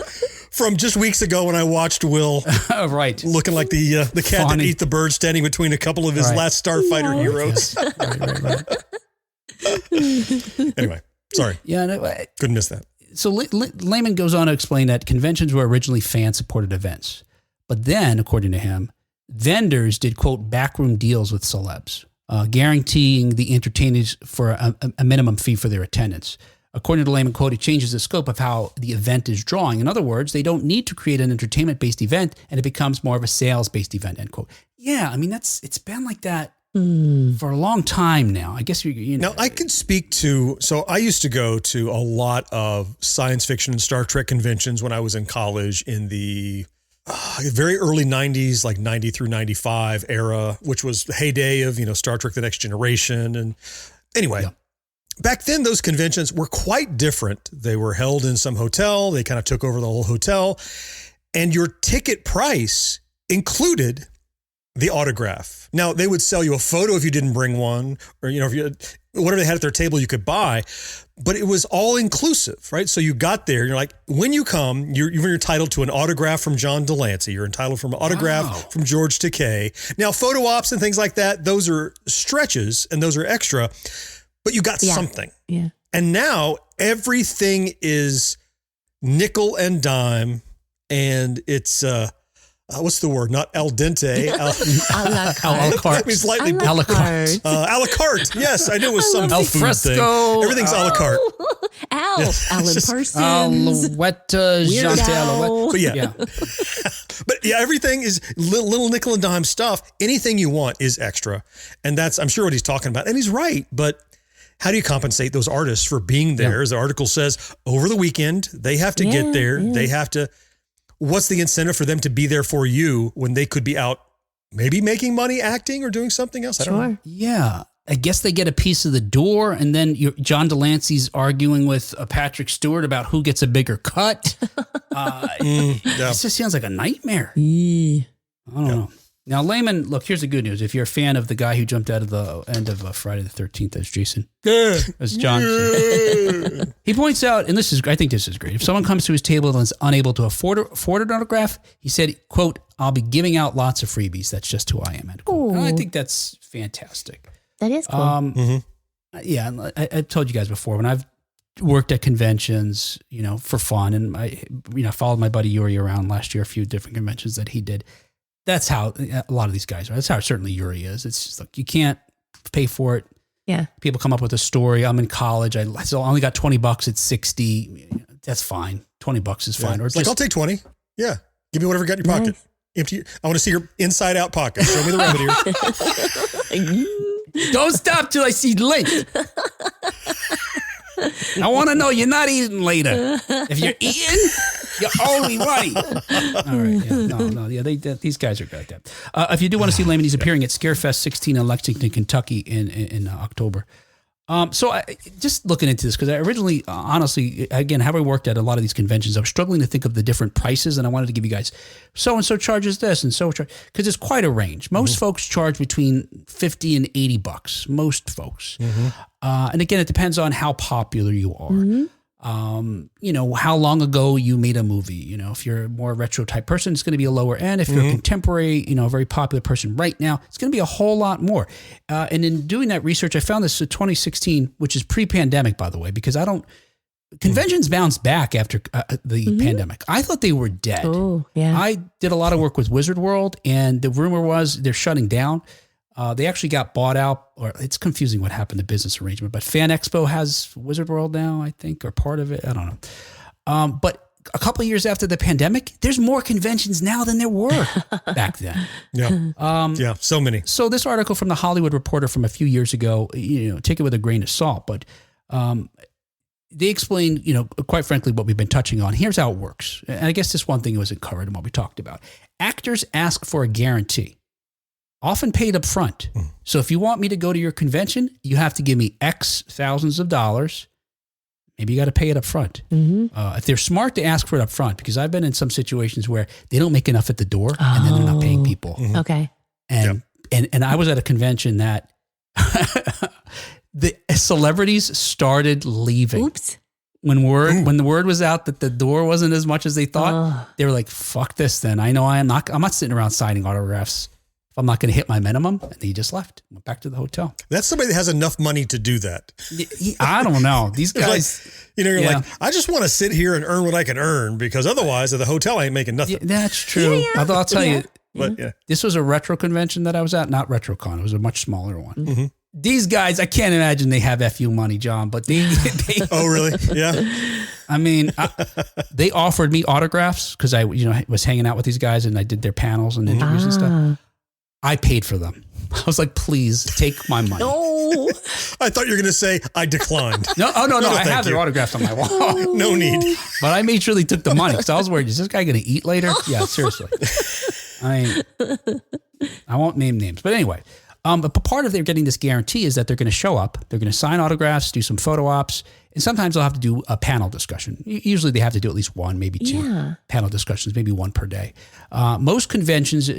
from just weeks ago when I watched Will right. looking like the cat Fawning. that ate the bird standing between a couple of his last Starfighter heroes. Right. Anyway, sorry. Yeah, no, Couldn't miss that. so Lehman goes on to explain that conventions were originally fan-supported events. But then, according to him, vendors did, quote, backroom deals with celebs, guaranteeing the entertainers for a minimum fee for their attendance. According to Lehman, quote, it changes the scope of how the event is drawing. In other words, they don't need to create an entertainment-based event, and it becomes more of a sales-based event, end quote. Yeah, I mean, it's been like that for a long time now. I guess you know. Now, I can speak to, so I used to go to a lot of science fiction and Star Trek conventions when I was in college in the very early 90s, like 90 through 95 era, which was the heyday of, Star Trek The Next Generation. And anyway, back then those conventions were quite different. They were held in some hotel. They kind of took over the whole hotel. And your ticket price included the autograph. Now, they would sell you a photo if you didn't bring one, or, if you whatever they had at their table you could buy, but it was all inclusive, right? So you got there, you're like, when you come, you're entitled to an autograph from John Delancey. You're entitled from an autograph from George Takei. Now, photo ops and things like that, those are stretches and those are extra, but you got something. Yeah. And now everything is nickel and dime, and it's, what's the word? Not al dente. A la carte. I mean, slightly A la carte. a la carte. Yes, I knew it was some Al food fresco. thing. Everything's a la carte. Alan Parsons. Alouette, Weird Jean Al. Alouette. But yeah. But yeah, everything is little nickel and dime stuff. Anything you want is extra. And that's, I'm sure, what he's talking about. And he's right. But how do you compensate those artists for being there? As the article says, over the weekend, they have to get there. Yeah. They have to. What's the incentive for them to be there for you when they could be out maybe making money, acting, or doing something else? I don't know. Yeah. I guess they get a piece of the door, and then John Delancey's arguing with Patrick Stewart about who gets a bigger cut. It just sounds like a nightmare. I don't know. Now, Lehman, look, here's the good news. If you're a fan of the guy who jumped out of the end of Friday the 13th, that's Jason. That's John. He points out, and I think this is great. If someone comes to his table and is unable to afford an autograph, he said, quote, I'll be giving out lots of freebies. That's just who I am, end quote. And I think that's fantastic. That is cool. Yeah, I told you guys before, when I've worked at conventions, for fun, and I followed my buddy Yuri around last year, a few different conventions that he did. That's how a lot of these guys are. That's how certainly Yuri is. It's just like, you can't pay for it. Yeah. People come up with a story. I'm in college. I only got $20. It's 60. That's fine. $20 is fine. Or it's like, I'll take 20. Yeah. Give me whatever you got in your pocket. Empty. I want to see your inside out pocket. Show me the remedy. Don't stop till I see link. I want to know you're not eating later. If you're eating, you're only money. All right. Yeah. These guys are good like that. If you do want to see Lehman, he's appearing at Scarefest 16 in Lexington, Kentucky in October. So just looking into this, because I originally, honestly, again, having worked at a lot of these conventions, I was struggling to think of the different prices, and I wanted to give you guys, so-and-so charges this, and so, because it's quite a range. Most folks charge between $50 and $80, most folks. And again, it depends on how popular you are. How long ago you made a movie. If you're a more retro type person, it's going to be a lower end. If you're a contemporary, a very popular person right now, it's going to be a whole lot more. And in doing that research, I found this in 2016, which is pre-pandemic, by the way, because conventions bounced back after the pandemic. I thought they were dead. Oh, yeah. I did a lot of work with Wizard World, and the rumor was they're shutting down. They actually got bought out, or it's confusing what happened to business arrangement, but Fan Expo has Wizard World now, I think, or part of it. I don't know. But a couple of years after the pandemic, there's more conventions now than there were back then. Yeah. So many. So this article from the Hollywood Reporter from a few years ago, take it with a grain of salt, but they explained, quite frankly, what we've been touching on. Here's how it works. And I guess this one thing wasn't covered in what we talked about. Actors ask for a guarantee, often paid up front. So if you want me to go to your convention, you have to give me X thousands of dollars. Maybe you got to pay it up front. If they're smart to ask for it up front, because I've been in some situations where they don't make enough at the door and then they're not paying people. Okay. And I was at a convention that the celebrities started leaving. Oops. when the word was out that the door wasn't as much as they thought, they were like, "Fuck this!" Then I know I'm not sitting around signing autographs if I'm not going to hit my minimum. And he just left, went back to the hotel. That's somebody that has enough money to do that. I don't know. These guys, like, you're like, I just want to sit here and earn what I can earn because otherwise at the hotel I ain't making nothing. Yeah, that's true. Although I'll tell you, but this was a retro convention that I was at, not RetroCon. It was a much smaller one. Mm-hmm. These guys, I can't imagine they have FU money, John, but they oh, really? Yeah. I mean, they offered me autographs because I was hanging out with these guys and I did their panels and interviews and stuff. I paid for them. I was like, please take my money. No. I thought you were going to say I declined. No. I have their autographs on my wall. No need. But I made sure they took the money because I was worried, is this guy going to eat later? Yeah, seriously. I won't name names. But anyway, but part of their getting this guarantee is that they're going to show up, they're going to sign autographs, do some photo ops, and sometimes they'll have to do a panel discussion. Usually they have to do at least one, maybe two panel discussions, maybe one per day. Most conventions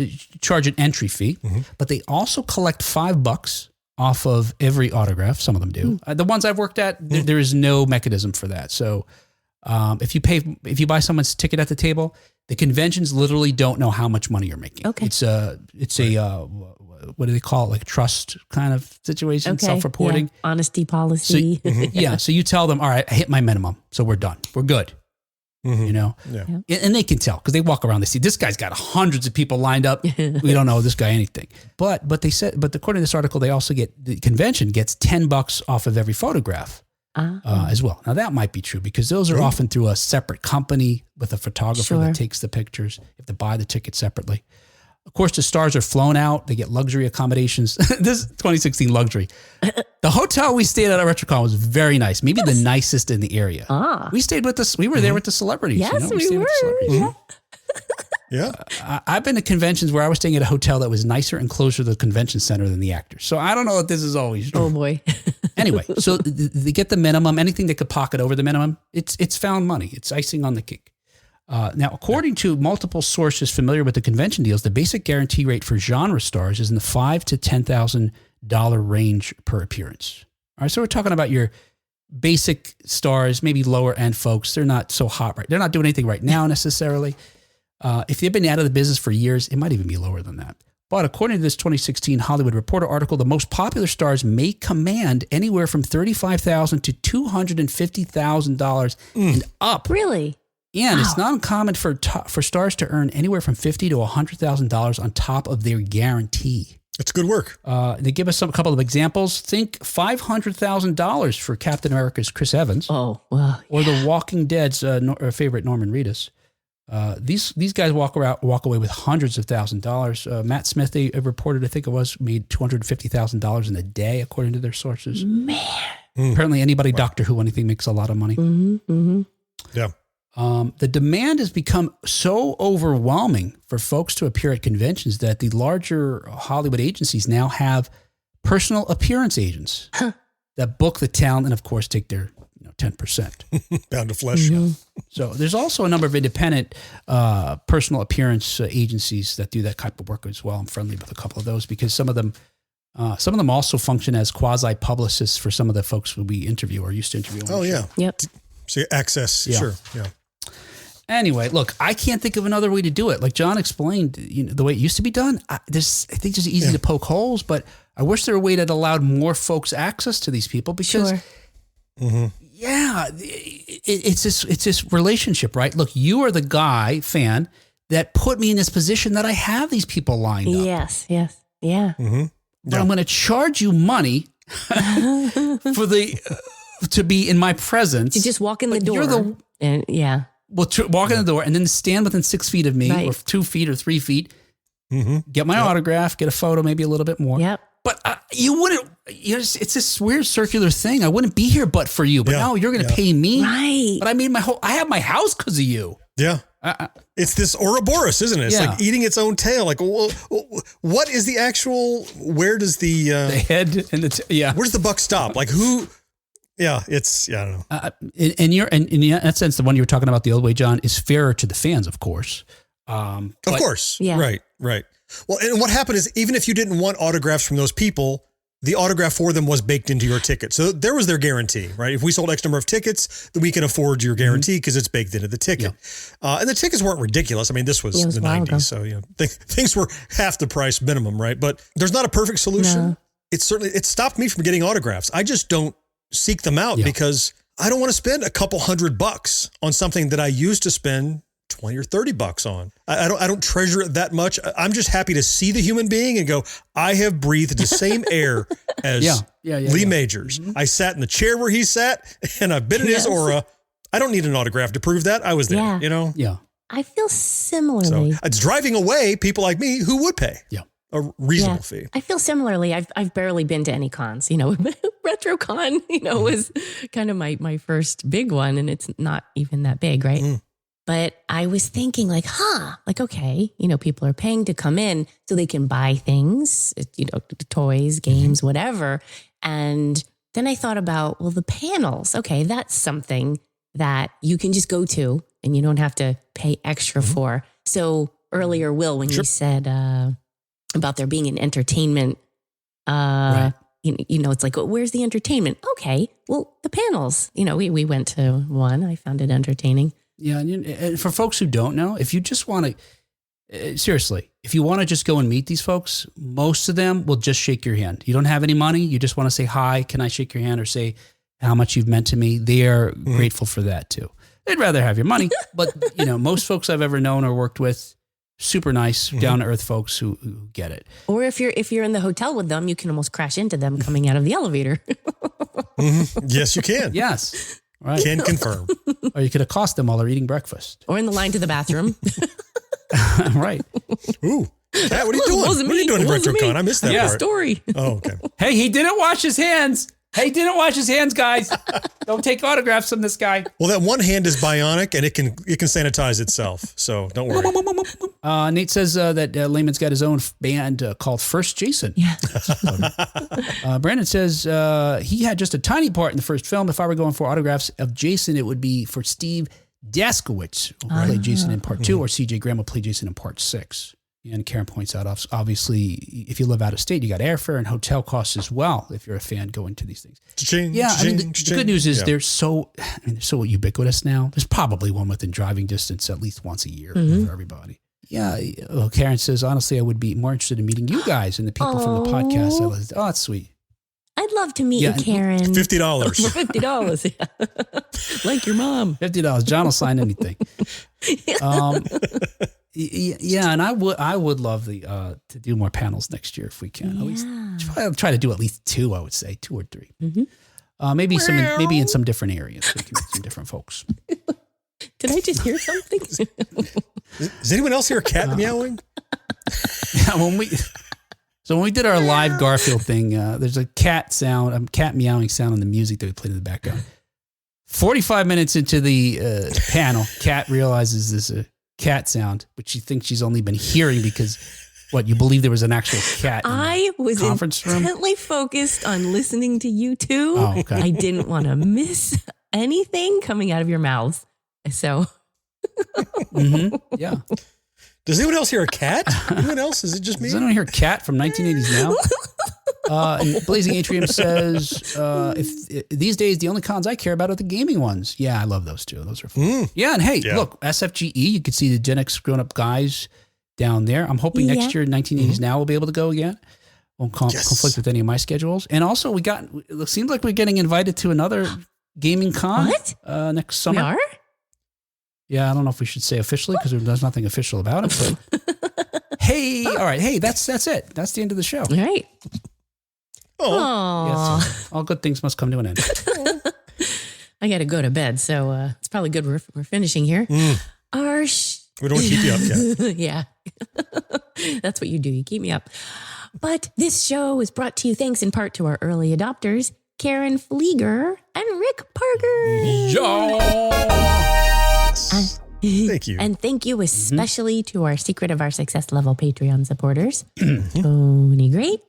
charge an entry fee, but they also collect $5 off of every autograph. Some of them do. The ones I've worked at, there is no mechanism for that. So if you buy someone's ticket at the table, the conventions literally don't know how much money you're making. Okay. It's a what do they call it? Like trust kind of situation, self-reporting. Yeah. Honesty policy. So, so you tell them, all right, I hit my minimum. So we're done. We're good. You know? Yeah. And they can tell because they walk around, they see this guy's got hundreds of people lined up. We don't know this guy anything. But according to this article, they also the convention gets $10 off of every photograph. As well. Now that might be true because those are often through a separate company with a photographer that takes the pictures. You have to buy the ticket separately. Of course, the stars are flown out. They get luxury accommodations. This is 2016 luxury. The hotel we stayed at RetroCon was very nice. Maybe the nicest in the area. We stayed with we were there with the celebrities. Yes, we were. With the celebrities. Yeah. I've been to conventions where I was staying at a hotel that was nicer and closer to the convention center than the actors. So I don't know if this is always true. Oh boy. Anyway, so they get the minimum. Anything they could pocket over the minimum, it's found money. It's icing on the cake. Now, according to multiple sources familiar with the convention deals, the basic guarantee rate for genre stars is in the $5,000 to $10,000 range per appearance. All right, so we're talking about your basic stars, maybe lower end folks. They're not so hot, right? They're not doing anything right now necessarily. If they've been out of the business for years, it might even be lower than that. But according to this 2016 Hollywood Reporter article, the most popular stars may command anywhere from $35,000 to $250,000 and up. Really? And it's not uncommon for stars to earn anywhere from $50,000 to $100,000 on top of their guarantee. It's good work. They give us a couple of examples. Think $500,000 for Captain America's Chris Evans. Oh, well. Or The Walking Dead's favorite Norman Reedus. These guys walk away with hundreds of $1,000s. Matt Smith, they reported, I think it was, made $250,000 in a day, according to their sources. Man. Apparently anybody, Doctor Who, anything makes a lot of money. Yeah. The demand has become so overwhelming for folks to appear at conventions that the larger Hollywood agencies now have personal appearance agents that book the talent and, of course, take their 10%. Pound of flesh. So there's also a number of independent personal appearance agencies that do that type of work as well. I'm friendly with a couple of those because some of them also function as quasi publicists for some of the folks who we interview or used to interview. Oh yeah. Yep. So access. Yeah. Sure. Yeah. Anyway, look, I can't think of another way to do it. Like John explained, the way it used to be done. I think it's easy to poke holes, but I wish there were a way that allowed more folks access to these people because, it's this relationship, right? Look, you are the fan that put me in this position that I have these people lined up. Yes, yeah. But I'm going to charge you money for to be in my presence. To just walk in the door. You're walk in the door and then stand within 6 feet of me or 2 feet or 3 feet, get my autograph, get a photo, maybe a little bit more. Yep. But you wouldn't, it's this weird circular thing. I wouldn't be here but for you, but now you're going to pay me. Right. But I have my house because of you. Yeah. It's this Ouroboros, isn't it? It's like eating its own tail. Like, what is the actual, where does the head and where's the buck stop? Like who? Yeah, I don't know. In that sense, the one you were talking about the old way, John, is fairer to the fans, of course. Of course. Yeah. Right. Well, and what happened is even if you didn't want autographs from those people, the autograph for them was baked into your ticket. So there was their guarantee, right? If we sold X number of tickets, then we can afford your guarantee because it's baked into the ticket. Yeah. And the tickets weren't ridiculous. I mean, this was the 90s. So, things were half the price minimum, right? But there's not a perfect solution. No. It stopped me from getting autographs. I just don't seek them out because I don't want to spend a couple $100 on something that I used to spend $20 or $30 on. I don't treasure it that much. I'm just happy to see the human being and go, I have breathed the same air as Lee Majors. Mm-hmm. I sat in the chair where he sat and I've been in his aura. I don't need an autograph to prove that I was there, Yeah. I feel similarly. So it's driving away people like me who would pay a reasonable fee. I feel similarly. I've barely been to any cons, RetroCon, was kind of my first big one, and it's not even that big, right? Mm. But I was thinking okay, people are paying to come in so they can buy things, toys, games, whatever. And then I thought about, the panels. Okay, that's something that you can just go to and you don't have to pay extra for. So earlier, Will, when you said about there being an entertainment, right. It's like, where's the entertainment? Okay, well, the panels, we went to one. I found it entertaining. Yeah, and for folks who don't know, if you just want to, seriously, if you want to just go and meet these folks, most of them will just shake your hand. You don't have any money. You just want to say, hi, can I shake your hand, or say how much you've meant to me. They are grateful for that too. They'd rather have your money, but most folks I've ever known or worked with, super nice, down to earth folks who get it. Or if you're in the hotel with them, you can almost crash into them coming out of the elevator. Yes, you can. Yes. Right. Can confirm. Or you could accost them while they're eating breakfast. Or in the line to the bathroom. Right. Ooh. Pat, what are you doing? What are you doing at RetroCon? I missed that part. Story. Oh, okay. Hey, he didn't wash his hands. Guys. Don't take autographs from this guy. Well, that one hand is bionic and it can sanitize itself. So don't worry. Nate says that Layman's got his own band called First Jason. Yeah. Brandon says he had just a tiny part in the first film. If I were going for autographs of Jason, it would be for Steve Daskowitz, who played Jason in part 2, or CJ Graham will play Jason in part 6. And Karen points out, obviously, if you live out of state, you got airfare and hotel costs as well. If you're a fan going to these things, the good news is they're so ubiquitous now. There's probably one within driving distance at least once a year for everybody. Yeah. Well, Karen says, honestly, I would be more interested in meeting you guys and the people from the podcast. That's sweet. I'd love to meet you, Karen. $50. For $50, yeah. Like your mom. $50. John will sign anything. Yeah, and I would love to do more panels next year if we can. At least I'll try to do at least 2. I would say 2 or 3. Mm-hmm. Maybe in some different areas. We can meet some different folks. Did I just hear something? Is anyone else hear a cat meowing? Yeah, when we did our live Garfield thing, there's a cat meowing sound on the music that we played in the background. 45 minutes into the panel, Cat realizes there's a cat sound, but she thinks she's only been hearing because, you believe there was an actual cat in I was conference intently focused on listening to you two. Oh, okay. I didn't want to miss anything coming out of your mouths. So. Yeah. Does anyone else hear a cat? Anyone else? Is it just me? Does anyone hear cat from 1980s now? And Blazing Atrium says, if these days, the only cons I care about are the gaming ones. Yeah, I love those too. Those are fun. Yeah, and hey, look, SFGE, you can see the Gen X grown-up guys down there. I'm hoping next year, 1980s now, we'll be able to go again. Won't conflict with any of my schedules. And also, it seems like we're getting invited to another gaming con next summer. We are? Yeah, I don't know if we should say officially because there's nothing official about it. But hey, all right. Hey, that's it. That's the end of the show. All right. Oh, yes, all good things must come to an end. I got to go to bed, so it's probably good we're finishing here. We don't want to keep you up yet. Yeah. That's what you do. You keep me up. But this show is brought to you thanks in part to our early adopters, Karen Flieger and Rick Parker. Thank you. And thank you especially to our Secret of Our Success level Patreon supporters, Tony Great,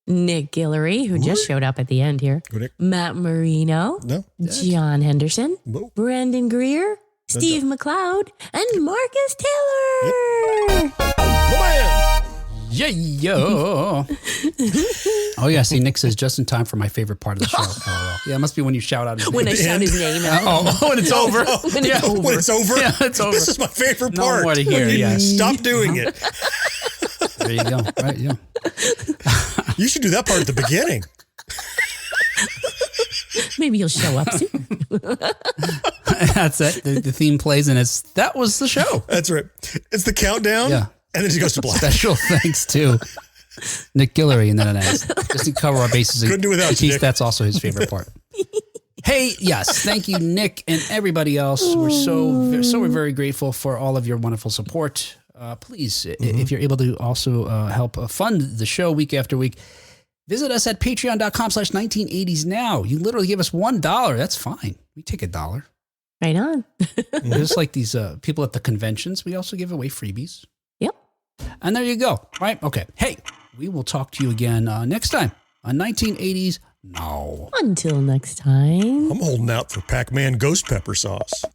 Nick Guillory, who just showed up at the end here, Matt Marino, John Henderson, Brandon Greer, Steve McLeod, and Marcus Taylor. Yeah, yo. Oh, yeah. See, Nick says just in time for my favorite part of the show. Oh, yeah, it must be when you shout out his name. When I shout his name out. When it's over. When it's over. When it's over? Yeah, it's over. This is my favorite No part. more to hear, yes. Stop doing it. There you go. Right, yeah. You should do that part at the beginning. Maybe you'll show up soon. That's it. The theme plays and that was the show. That's right. It's the countdown. Yeah. And then she goes to black. Special thanks to Nick Guillory, and then it ends. Just to cover our bases. Couldn't do without you, Keith, Nick. that's also his favorite part. Hey, yes, thank you, Nick, and everybody else. We're so very grateful for all of your wonderful support. Please, if you're able to also help fund the show week after week, visit us at patreon.com/1980s now. You literally give us $1. That's fine. We take $1. Right on. Just like these people at the conventions, we also give away freebies. Yep. And there you go. Right? Okay. Hey, we will talk to you again next time on 1980s Now. Until next time. I'm holding out for Pac-Man Ghost Pepper Sauce.